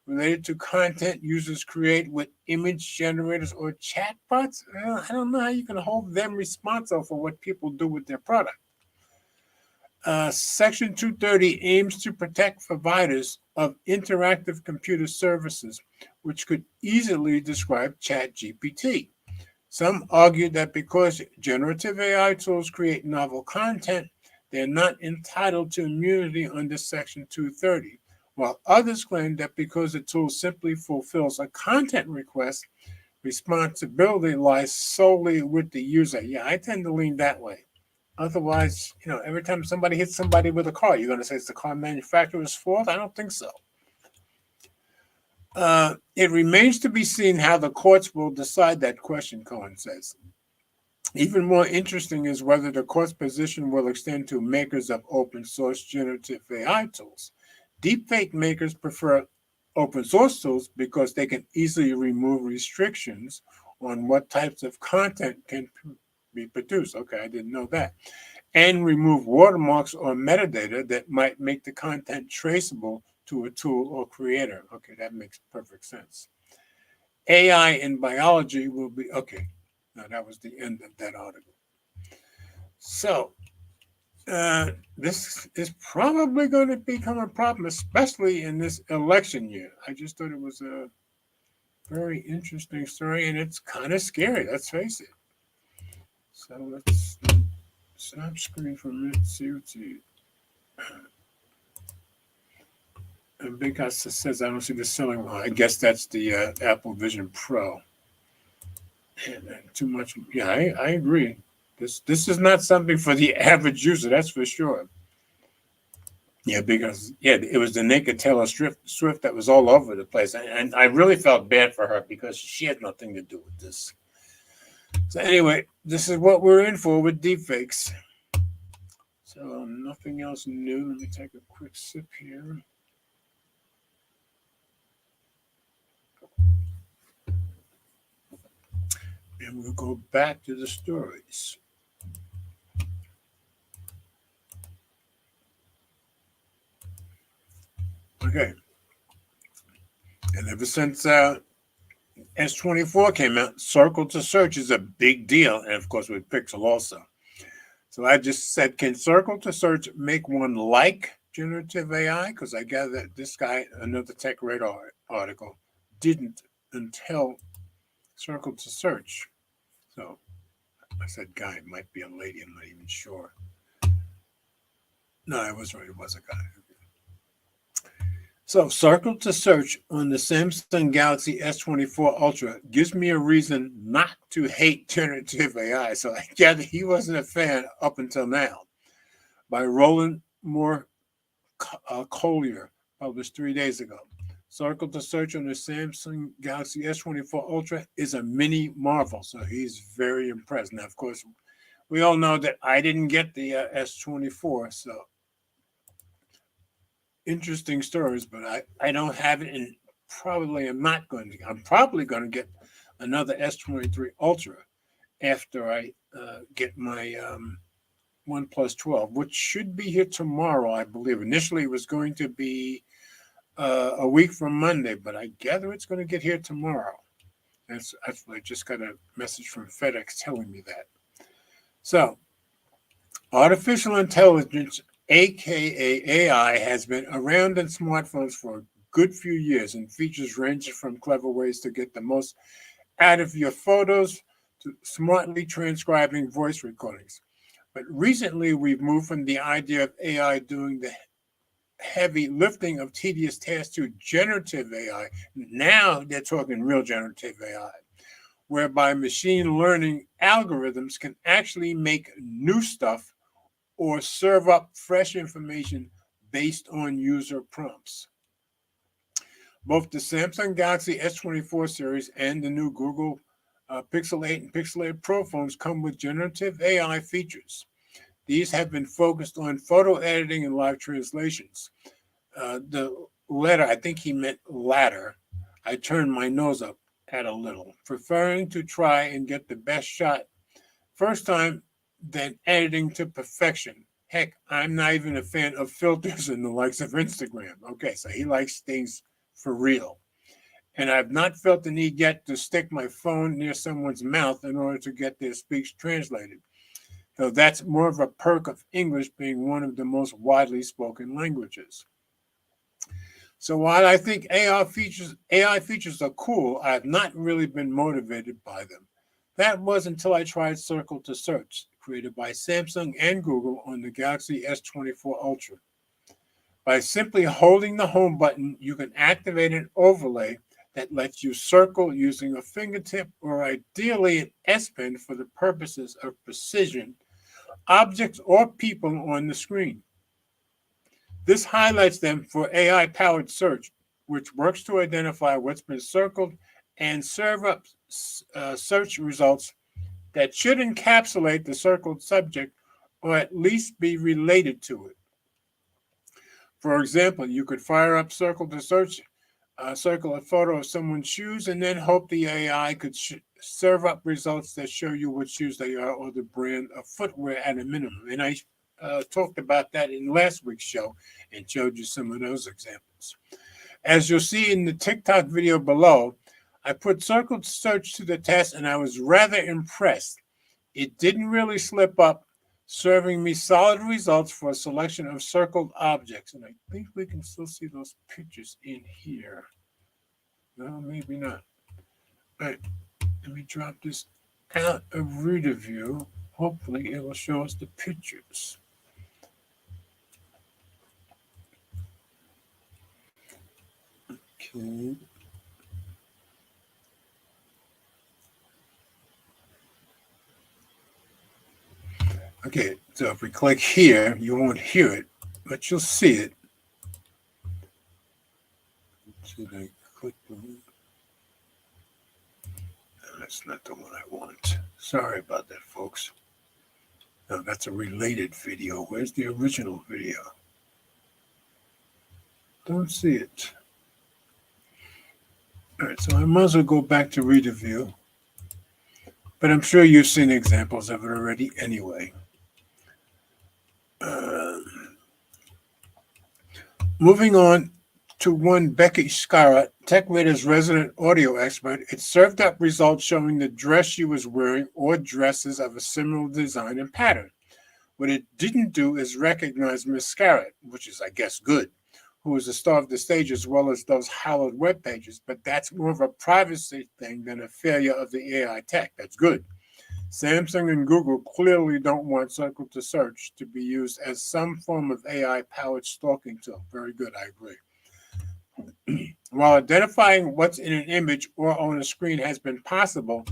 related to content users create with image generators or chatbots? I don't know how you can hold them responsible for what people do with their product. Section 230 aims to protect providers of interactive computer services, which could easily describe ChatGPT. Some argue that because generative AI tools create novel content, they're not entitled to immunity under Section 230, while others claim that because the tool simply fulfills a content request, responsibility lies solely with the user. Yeah, I tend to lean that way. Otherwise, every time somebody hits somebody with a car, you're going to say it's the car manufacturer's fault? I don't think so. It remains to be seen how the courts will decide that question, Cohen says. Even more interesting is whether the court's position will extend to makers of open source generative AI tools. Deepfake makers prefer open source tools because they can easily remove restrictions on what types of content can be produced. Okay, I didn't know that. And remove watermarks or metadata that might make the content traceable to a tool or creator. Okay, that makes perfect sense. AI in biology will be, okay, now that was the end of that article. So, this is probably going to become a problem, especially in this election year. I just thought it was a very interesting story, and it's kind of scary, let's face it. So, let's stop screen for a minute, see what's here. And because it says I don't see the ceiling one. I guess that's the Apple Vision Pro. And too much. Yeah, I agree. This is not something for the average user, that's for sure. Yeah, because it was the naked Taylor Swift that was all over the place, and I really felt bad for her because she had nothing to do with this. So anyway, this is what we're in for with deepfakes. So nothing else new. Let me take a quick sip here. And we'll go back to the stories. Okay. And ever since S24 came out, Circle to Search is a big deal. And of course, with Pixel also. So I just said, can Circle to Search make one like generative AI? Because I gather that this guy, another Tech Radar article, didn't until Circle to Search. So I said guy, it might be a lady, I'm not even sure. No, I was right, it was a guy. So, circle to search on the Samsung Galaxy S24 Ultra gives me a reason not to hate generative AI. So, I gather he wasn't a fan up until now. By Roland Moore Collier, published 3 days ago. Circle to search on the Samsung Galaxy S24 Ultra is a mini marvel. So, he's very impressed. Now, of course, we all know that I didn't get the S24. So, interesting stories, but I don't have it, and probably I'm not going to. I'm probably going to get another S23 Ultra after I get my OnePlus 12, which should be here tomorrow, I believe. Initially, it was going to be a week from Monday, but I gather it's going to get here tomorrow. That's I just got a message from FedEx telling me that. So, artificial intelligence, aka AI, has been around in smartphones for a good few years, and features ranging from clever ways to get the most out of your photos to smartly transcribing voice recordings. But recently, we've moved from the idea of AI doing the heavy lifting of tedious tasks to generative AI. Now they're talking real generative AI, whereby machine learning algorithms can actually make new stuff or serve up fresh information based on user prompts. Both the Samsung Galaxy S24 series and the new Google Pixel 8 and Pixel 8 Pro phones come with generative AI features. These have been focused on photo editing and live translations. The letter, I think he meant ladder, I turned my nose up at a little, preferring to try and get the best shot first time than editing to perfection. Heck, I'm not even a fan of filters and the likes of Instagram. Okay, so he likes things for real. And I've not felt the need yet to stick my phone near someone's mouth in order to get their speech translated. Though that's more of a perk of English being one of the most widely spoken languages. So while I think AI features are cool, I have not really been motivated by them. That was until I tried Circle to Search, created by Samsung and Google on the Galaxy S24 Ultra. By simply holding the home button, you can activate an overlay that lets you circle using a fingertip or ideally an S Pen for the purposes of precision, objects or people on the screen. This highlights them for AI-powered search, which works to identify what's been circled and serve up search results that should encapsulate the circled subject or at least be related to it. For example, you could fire up Circle to Search, circle a photo of someone's shoes, and then hope the AI could serve up results that show you what shoes they are or the brand of footwear at a minimum. And I talked about that in last week's show and showed you some of those examples. As you'll see in the TikTok video below, I put Circle to Search to the test and I was rather impressed. It didn't really slip up, serving me solid results for a selection of circled objects. And I think we can still see those pictures in here. No, maybe not. All right, let me drop this out of reader view. Hopefully it will show us the pictures. Okay. Okay, so if we click here, you won't hear it, but you'll see it. Should I click the one? No, that's not the one I want. Sorry about that, folks. No, that's a related video. Where's the original video? Don't see it. All right, so I might as well go back to reader view. But I'm sure you've seen examples of it already anyway. Moving on to one Becky Scarra, TechRadar's resident audio expert, it served up results showing the dress she was wearing or dresses of a similar design and pattern. What it didn't do is recognize Miss Scarra, which is, I guess, good, who is the star of the stage as well as those hallowed web pages, but that's more of a privacy thing than a failure of the AI tech. That's good. Samsung and Google clearly don't want Circle to Search to be used as some form of AI-powered stalking tool. Very good, I agree. While identifying what's in an image or on a screen has been possible,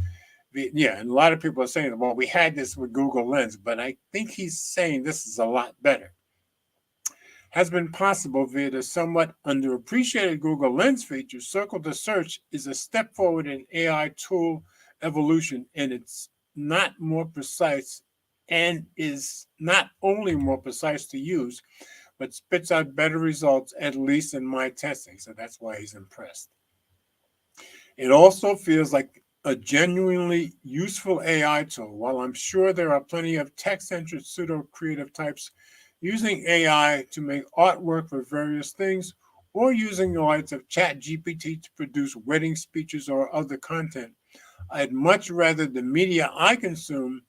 and a lot of people are saying, well, we had this with Google Lens, but I think he's saying this is a lot better. Has been possible via the somewhat underappreciated Google Lens feature. Circle to Search is a step forward in AI tool evolution, and it's not more precise and is not only more precise to use, but spits out better results, at least in my testing. So that's why he's impressed. It also feels like a genuinely useful AI tool. While I'm sure there are plenty of tech-centered pseudo-creative types using AI to make artwork for various things, or using the likes of ChatGPT to produce wedding speeches or other content, I'd much rather the media I consume,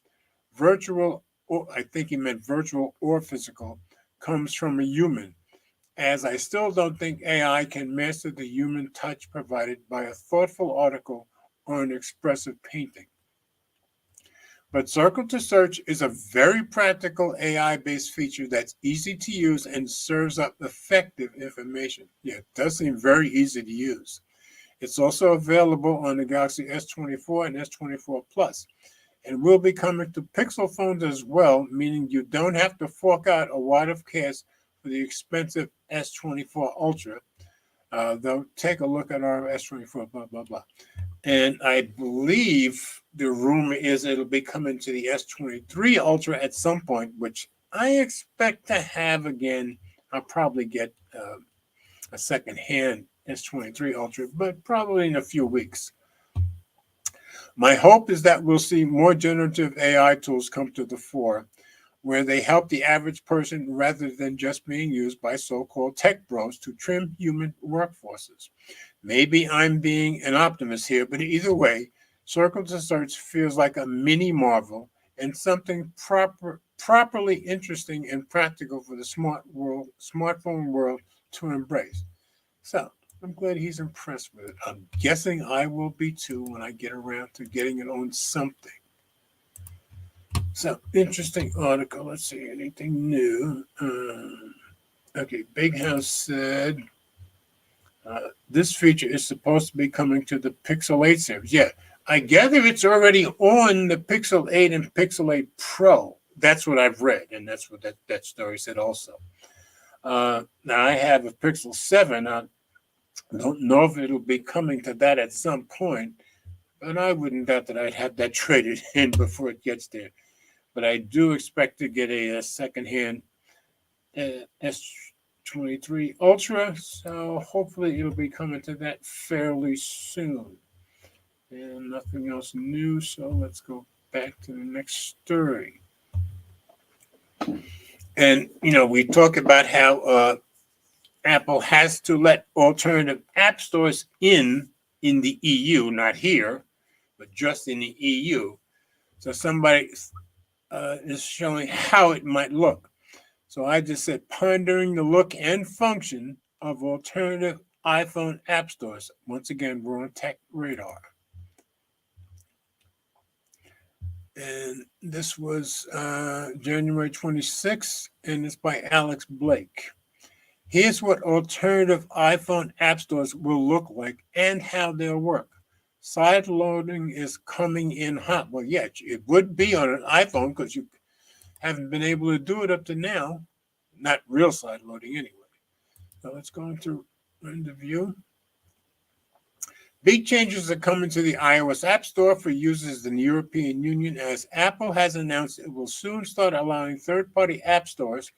virtual, or I think he meant virtual or physical, comes from a human, as I still don't think AI can master the human touch provided by a thoughtful article or an expressive painting. But Circle to Search is a very practical AI-based feature that's easy to use and serves up effective information. Yeah, it does seem very easy to use. It's also available on the Galaxy S24 and S24 Plus, and will be coming to Pixel phones as well, meaning you don't have to fork out a wad of cash for the expensive S24 Ultra. Though, take a look at our S24, blah, blah, blah. And I believe the rumor is it'll be coming to the S23 Ultra at some point, which I expect to have again. I'll probably get a second-hand S23 Ultra, but probably in a few weeks. My hope is that we'll see more generative AI tools come to the fore, where they help the average person rather than just being used by so-called tech bros to trim human workforces. Maybe I'm being an optimist here, but either way, Circle to Search feels like a mini marvel and something properly interesting and practical for the smartphone world to embrace. So I'm glad he's impressed with it. I'm guessing I will be too when I get around to getting it on something. So, interesting article. Let's see, anything new? Okay, Big House said this feature is supposed to be coming to the Pixel 8 series. Yeah, I gather it's already on the Pixel 8 and Pixel 8 Pro. That's what I've read, and that's what that story said also. Now, I have a Pixel 7. I don't know if it'll be coming to that at some point, but I wouldn't doubt that I'd have that traded in before it gets there. But I do expect to get a secondhand S23 Ultra, so hopefully it'll be coming to that fairly soon. And nothing else new, so let's go back to the next story. And, we talk about how Apple has to let alternative app stores in the EU, not here, but just in the EU. So somebody is showing how it might look. So I just said, pondering the look and function of alternative iPhone app stores. Once again, we're on Tech Radar. And this was January 26th, and it's by Alex Blake. Here's what alternative iPhone app stores will look like and how they'll work. Side loading is coming in hot. Well, yeah, it would be on an iPhone because you haven't been able to do it up to now. Not real side loading anyway. So let's go into the view. Big changes are coming to the iOS App Store for users in the European Union, as Apple has announced it will soon start allowing third-party app stores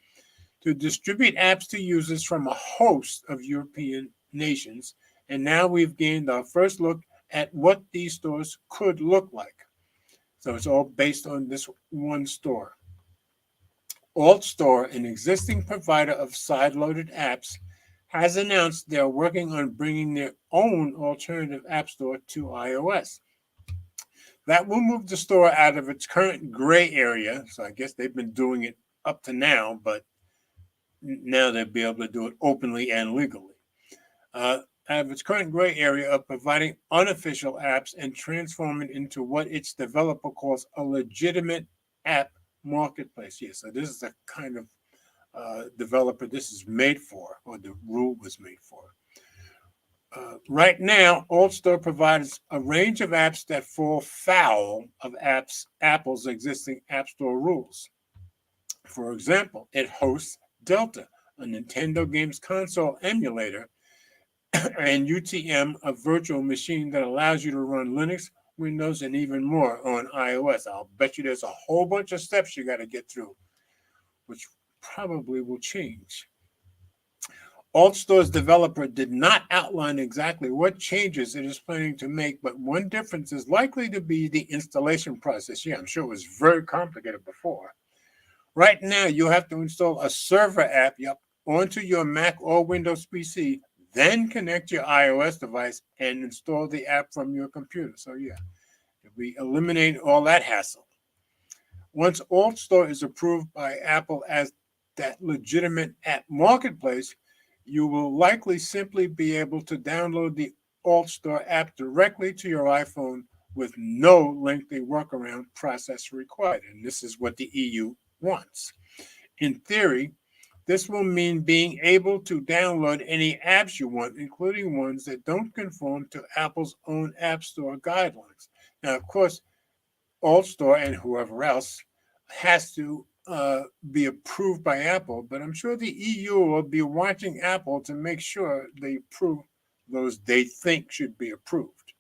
to distribute apps to users from a host of European nations. And now we've gained our first look at what these stores could look like. So it's all based on this one store. AltStore, an existing provider of side-loaded apps, has announced they're working on bringing their own alternative app store to iOS. That will move the store out of its current gray area. So I guess they've been doing it up to now, but now they'll be able to do it openly and legally. Out of its current gray area of providing unofficial apps and transform it into what its developer calls a legitimate app marketplace. Yeah, so this is the kind of developer this is made for, or the rule was made for. Right now, Old Store provides a range of apps that fall foul of Apple's existing App Store rules. For example, it hosts Delta, a Nintendo games console emulator, and UTM, a virtual machine that allows you to run Linux, Windows, and even more on iOS. I'll bet you there's a whole bunch of steps you got to get through, which probably will change. AltStore's developer did not outline exactly what changes it is planning to make, but one difference is likely to be the installation process. Yeah, I'm sure it was very complicated before. Right now, you'll have to install a server app onto your Mac or Windows PC, then connect your iOS device and install the app from your computer. So yeah, we eliminate all that hassle. Once AltStore is approved by Apple as that legitimate app marketplace, you will likely simply be able to download the AltStore app directly to your iPhone with no lengthy workaround process required. And this is what the EU wants. In theory, this will mean being able to download any apps you want, including ones that don't conform to Apple's own App Store guidelines. Now, of course, AltStore and whoever else has to be approved by Apple, but I'm sure the EU will be watching Apple to make sure they approve those they think should be approved.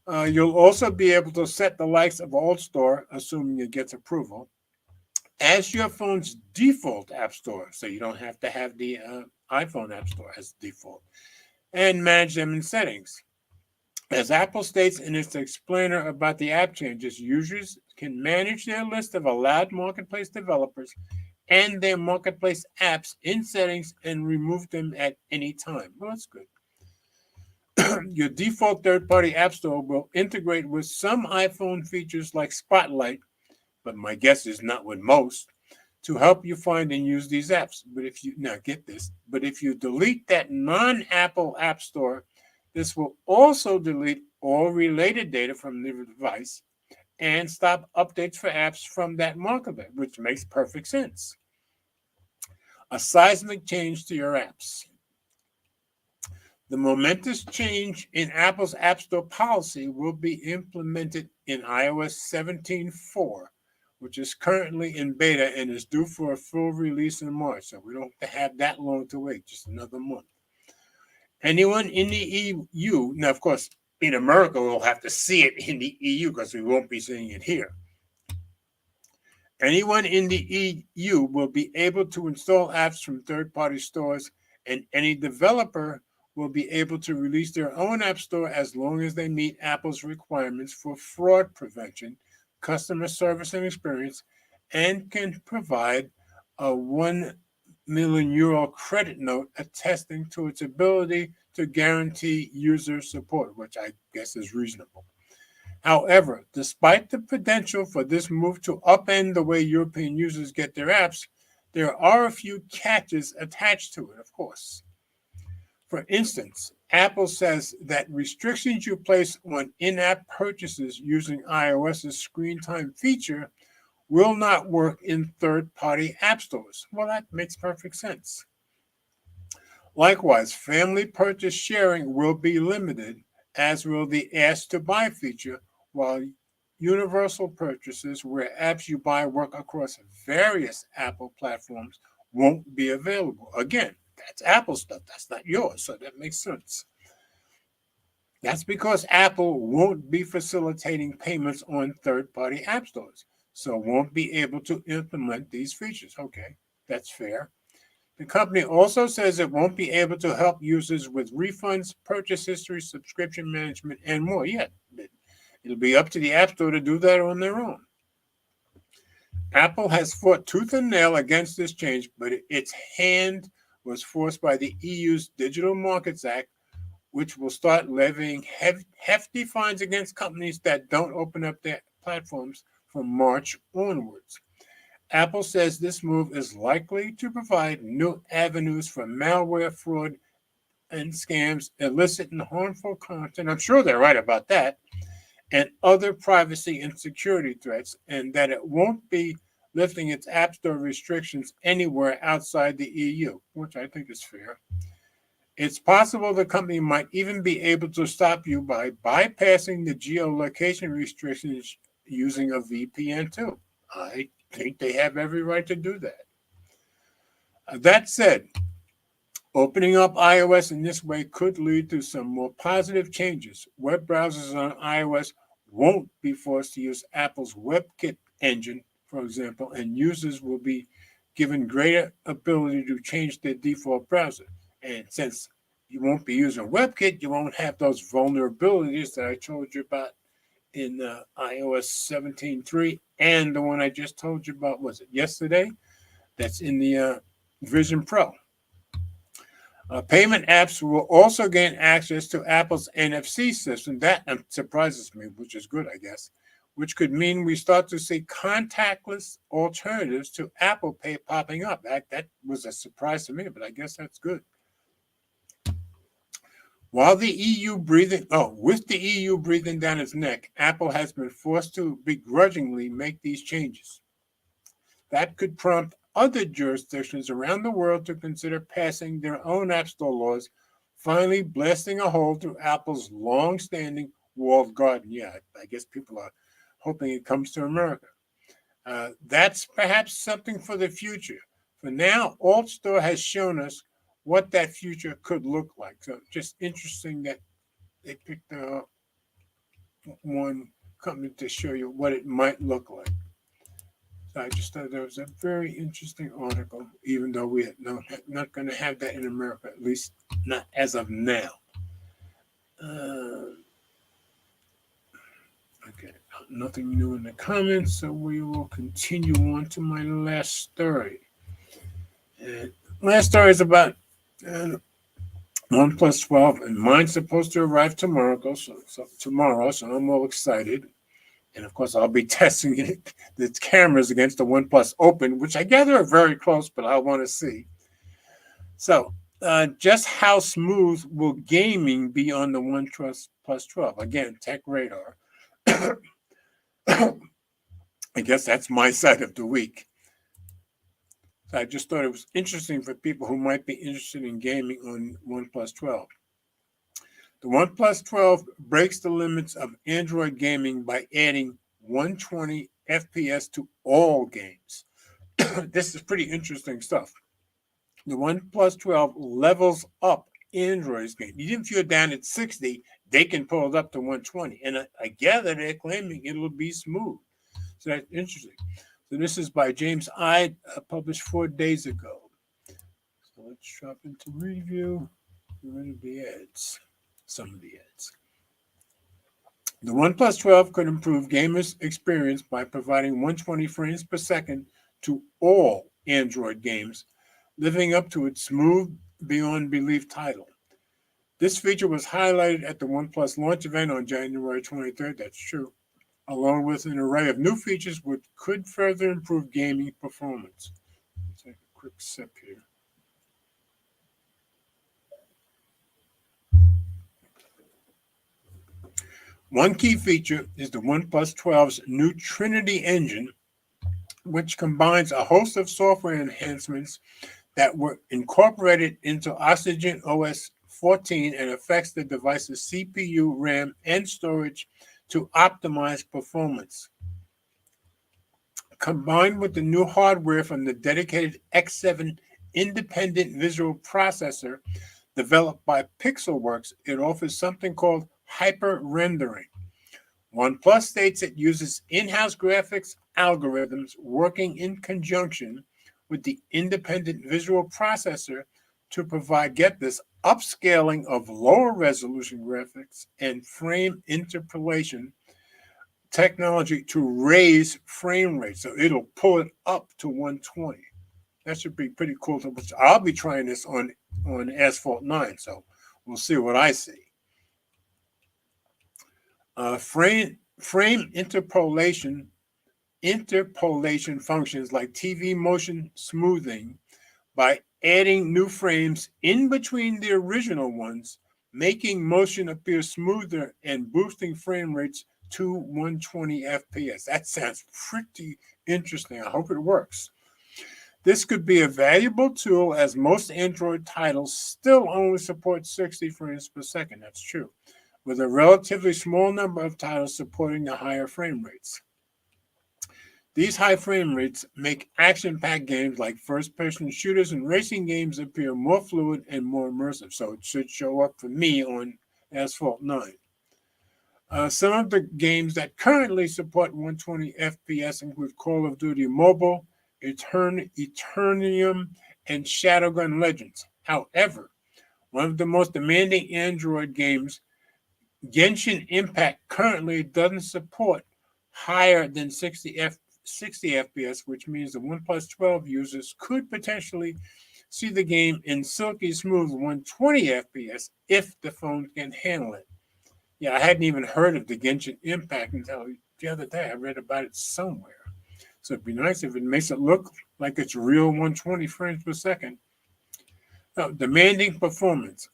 You'll also be able to set the likes of AltStore, assuming it gets approval, as your phone's default app store, so you don't have to have the iPhone app store as default, and manage them in settings. As Apple states in its explainer about the app changes, users can manage their list of allowed marketplace developers and their marketplace apps in settings and remove them at any time. Well, that's good. Your default third-party app store will integrate with some iPhone features like Spotlight, but my guess is not with most, to help you find and use these apps. But if you now get this, but if you delete that non-Apple app store, this will also delete all related data from the device and stop updates for apps from that marketplace, which makes perfect sense. A seismic change to your apps. The momentous change in Apple's App Store policy will be implemented in iOS 17.4, which is currently in beta and is due for a full release in March. So we don't have that long to wait, just another month. Anyone in the EU, now, of course, in America, we'll have to see it in the EU because we won't be seeing it here. Anyone in the EU will be able to install apps from third-party stores, and any developer will be able to release their own app store as long as they meet Apple's requirements for fraud prevention, customer service and experience, and can provide a €1 million credit note attesting to its ability to guarantee user support, which I guess is reasonable. However, despite the potential for this move to upend the way European users get their apps, there are a few catches attached to it, of course. For instance, Apple says that restrictions you place on in-app purchases using iOS's screen time feature will not work in third-party app stores. Well, that makes perfect sense. Likewise, family purchase sharing will be limited, as will the Ask to Buy feature, while universal purchases where apps you buy work across various Apple platforms won't be available. Again, that's Apple stuff. That's not yours, so that makes sense. That's because Apple won't be facilitating payments on third-party app stores, so won't be able to implement these features. Okay, that's fair. The company also says it won't be able to help users with refunds, purchase history, subscription management, and more. Yeah, it'll be up to the App Store to do that on their own. Apple has fought tooth and nail against this change, but its hand was forced by the EU's Digital Markets Act, which will start levying hefty fines against companies that don't open up their platforms from March onwards. Apple says this move is likely to provide new avenues for malware, fraud, and scams, illicit and harmful content. I'm sure they're right about that, and other privacy and security threats, and that it won't be lifting its App Store restrictions anywhere outside the EU, which I think is fair. It's possible the company might even be able to stop you by bypassing the geolocation restrictions using a VPN too. I think they have every right to do that. That said, opening up iOS in this way could lead to some more positive changes. Web browsers on iOS won't be forced to use Apple's WebKit engine, for example, and users will be given greater ability to change their default browser. And since you won't be using WebKit, you won't have those vulnerabilities that I told you about in iOS 17.3 and the one I just told you about, was it yesterday? That's in the Vision Pro. Payment apps will also gain access to Apple's NFC system. That surprises me, which is good, I guess, which could mean we start to see contactless alternatives to Apple Pay popping up. That was a surprise to me, but I guess that's good. With the EU breathing down its neck, Apple has been forced to begrudgingly make these changes. That could prompt other jurisdictions around the world to consider passing their own App Store laws, finally blasting a hole through Apple's long-standing walled garden. Yeah, I guess people are hoping it comes to America. That's perhaps something for the future. For now, AltStore has shown us what that future could look like. So just interesting that they picked one company to show you what it might look like. So I just thought that was a very interesting article, even though we're not going to have that in America, at least not as of now. Okay, nothing new in the comments, so we will continue on to my last story. Last story is about OnePlus 12, and mine's supposed to arrive tomorrow, so I'm all excited. And of course, I'll be testing the cameras against the OnePlus Open, which I gather are very close, but I want to see. So, just how smooth will gaming be on the OnePlus 12? Again, Tech Radar. I guess that's my side of the week. So I just thought it was interesting for people who might be interested in gaming on OnePlus 12. The OnePlus 12 breaks the limits of Android gaming by adding 120 FPS to all games. This is pretty interesting stuff. The OnePlus 12 levels up Android's game. Even if you're down at 60, they can pull it up to 120. And I gather they're claiming it'll be smooth. So that's interesting. So this is by James Ide, published 4 days ago. So let's drop into review. Rid of the ads. Some of the ads. The OnePlus 12 could improve gamers' experience by providing 120 frames per second to all Android games, living up to its smooth, beyond belief title. This feature was highlighted at the OnePlus launch event on January 23rd, that's true, along with an array of new features which could further improve gaming performance. Let's take a quick sip here. One key feature is the OnePlus 12's new Trinity engine, which combines a host of software enhancements that were incorporated into Oxygen OS 14 and affects the device's CPU, RAM, and storage to optimize performance. Combined with the new hardware from the dedicated X7 independent visual processor developed by Pixelworks, it offers something called hyper rendering. OnePlus states it uses in-house graphics algorithms working in conjunction with the independent visual processor to provide, get this, upscaling of lower resolution graphics and frame interpolation technology to raise frame rate. So it'll pull it up to 120. That should be pretty cool. I'll be trying this on Asphalt 9, so we'll see what I see. Frame interpolation functions like TV motion smoothing by adding new frames in between the original ones, making motion appear smoother and boosting frame rates to 120 FPS. That sounds pretty interesting. I hope it works. This could be a valuable tool as most Android titles still only support 60 frames per second. That's true, with a relatively small number of titles supporting the higher frame rates. These high frame rates make action-packed games like first-person shooters and racing games appear more fluid and more immersive, so it should show up for me on Asphalt 9. Some of the games that currently support 120 FPS include Call of Duty Mobile, Eternium, and Shadowgun Legends. However, one of the most demanding Android games, Genshin Impact, currently doesn't support higher than 60 FPS, which means the OnePlus 12 users could potentially see the game in silky smooth 120 FPS if the phone can handle it. Yeah, I hadn't even heard of the Genshin Impact until the other day. I read about it somewhere. So it'd be nice if it makes it look like it's real 120 frames per second. Now, demanding performance.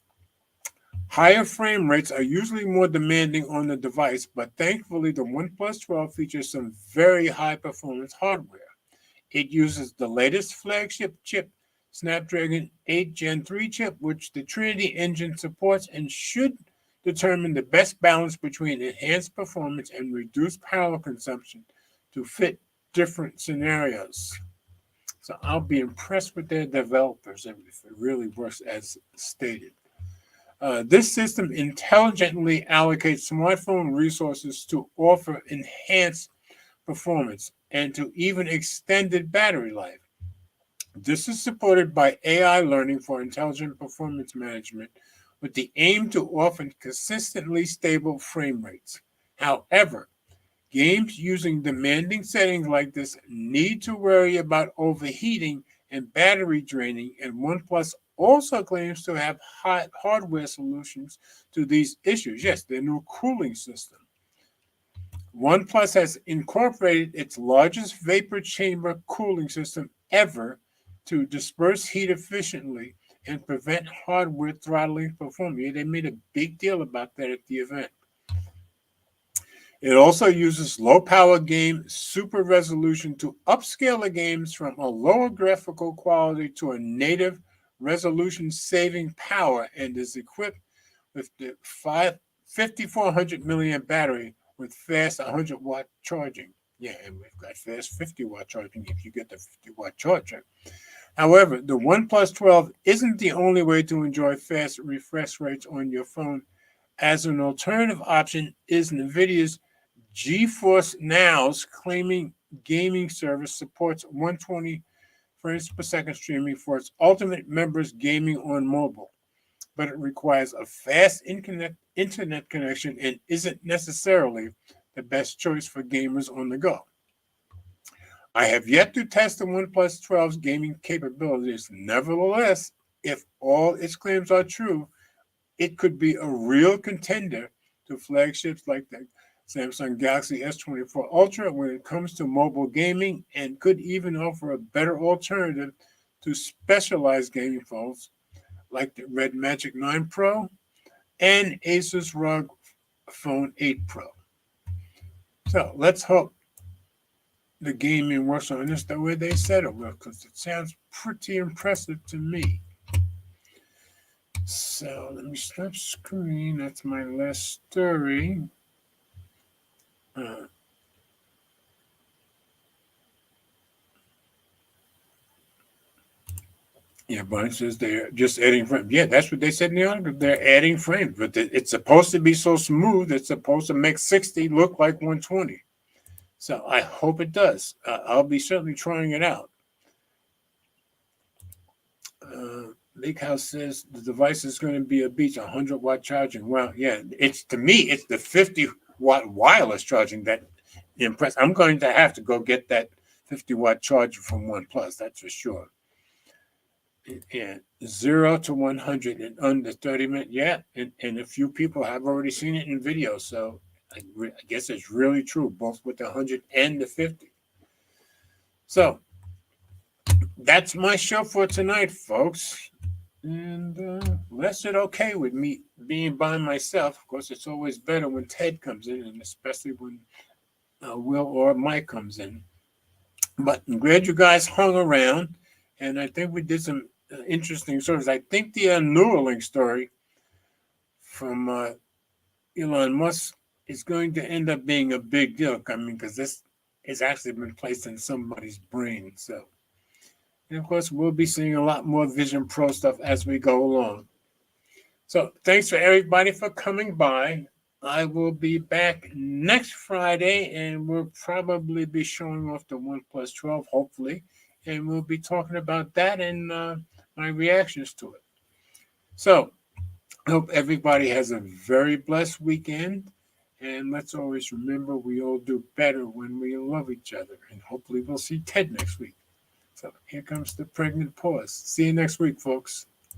Higher frame rates are usually more demanding on the device, but thankfully the OnePlus 12 features some very high performance hardware. It uses the latest flagship chip, Snapdragon 8 Gen 3 chip, which the Trinity engine supports and should determine the best balance between enhanced performance and reduced power consumption to fit different scenarios. So I'll be impressed with their developers if it really works as stated. This system intelligently allocates smartphone resources to offer enhanced performance and to even extended battery life. This is supported by AI learning for intelligent performance management with the aim to offer consistently stable frame rates. However, games using demanding settings like this need to worry about overheating and battery draining, and OnePlus also claims to have hardware solutions to these issues. Yes, their new cooling system. OnePlus has incorporated its largest vapor chamber cooling system ever to disperse heat efficiently and prevent hardware throttling performance. Yeah, they made a big deal about that at the event. It also uses low-power game super resolution to upscale the games from a lower graphical quality to a native resolution-saving power and is equipped with the 5400 milliamp battery with fast 100-watt charging. Yeah, and we've got fast 50-watt charging if you get the 50-watt charger. However, the OnePlus 12 isn't the only way to enjoy fast refresh rates on your phone, as an alternative option is NVIDIA's GeForce Now's claiming gaming service supports 120 frames per second streaming for its ultimate members gaming on mobile, but it requires a fast internet connection and isn't necessarily the best choice for gamers on the go. I have yet to test the OnePlus 12's gaming capabilities. Nevertheless, if all its claims are true, it could be a real contender to flagships like the Samsung Galaxy S24 Ultra when it comes to mobile gaming, and could even offer a better alternative to specialized gaming phones like the Red Magic 9 Pro and Asus ROG Phone 8 Pro. So let's hope the gaming works on this the way they said it will, because it sounds pretty impressive to me. So let me stop screen. That's my last story. Yeah, Brian says they're just adding frames. Yeah, that's what they said in the article. They're adding frames, but it's supposed to be so smooth. It's supposed to make 60 look like 120. So I hope it does. I'll be certainly trying it out. Lake House says the device is going to be a beach, 100-watt charging. Well, yeah, it's to me, it's the 50-watt wireless charging that impressed. I'm going to have to go get that 50-watt charger from OnePlus, that's for sure. Yeah, 0 to 100 in under 30 minutes. Yeah, and a few people have already seen it in video, so I guess it's really true, both with the 100 and the 50. So that's my show for tonight, folks. And less it okay with me being by myself. Of course, it's always better when Ted comes in, and especially when Will or Mike comes in. But I'm glad you guys hung around. And I think we did some interesting stories. I think the Neuralink story from Elon Musk is going to end up being a big deal. I mean, because this has actually been placed in somebody's brain. So, and of course, we'll be seeing a lot more Vision Pro stuff as we go along. So, thanks for everybody for coming by. I will be back next Friday, and we'll probably be showing off the OnePlus 12, hopefully, and we'll be talking about that and my reactions to it. So, I hope everybody has a very blessed weekend, and let's always remember we all do better when we love each other, and hopefully we'll see Ted next week. So, here comes the pregnant pause. See you next week, folks.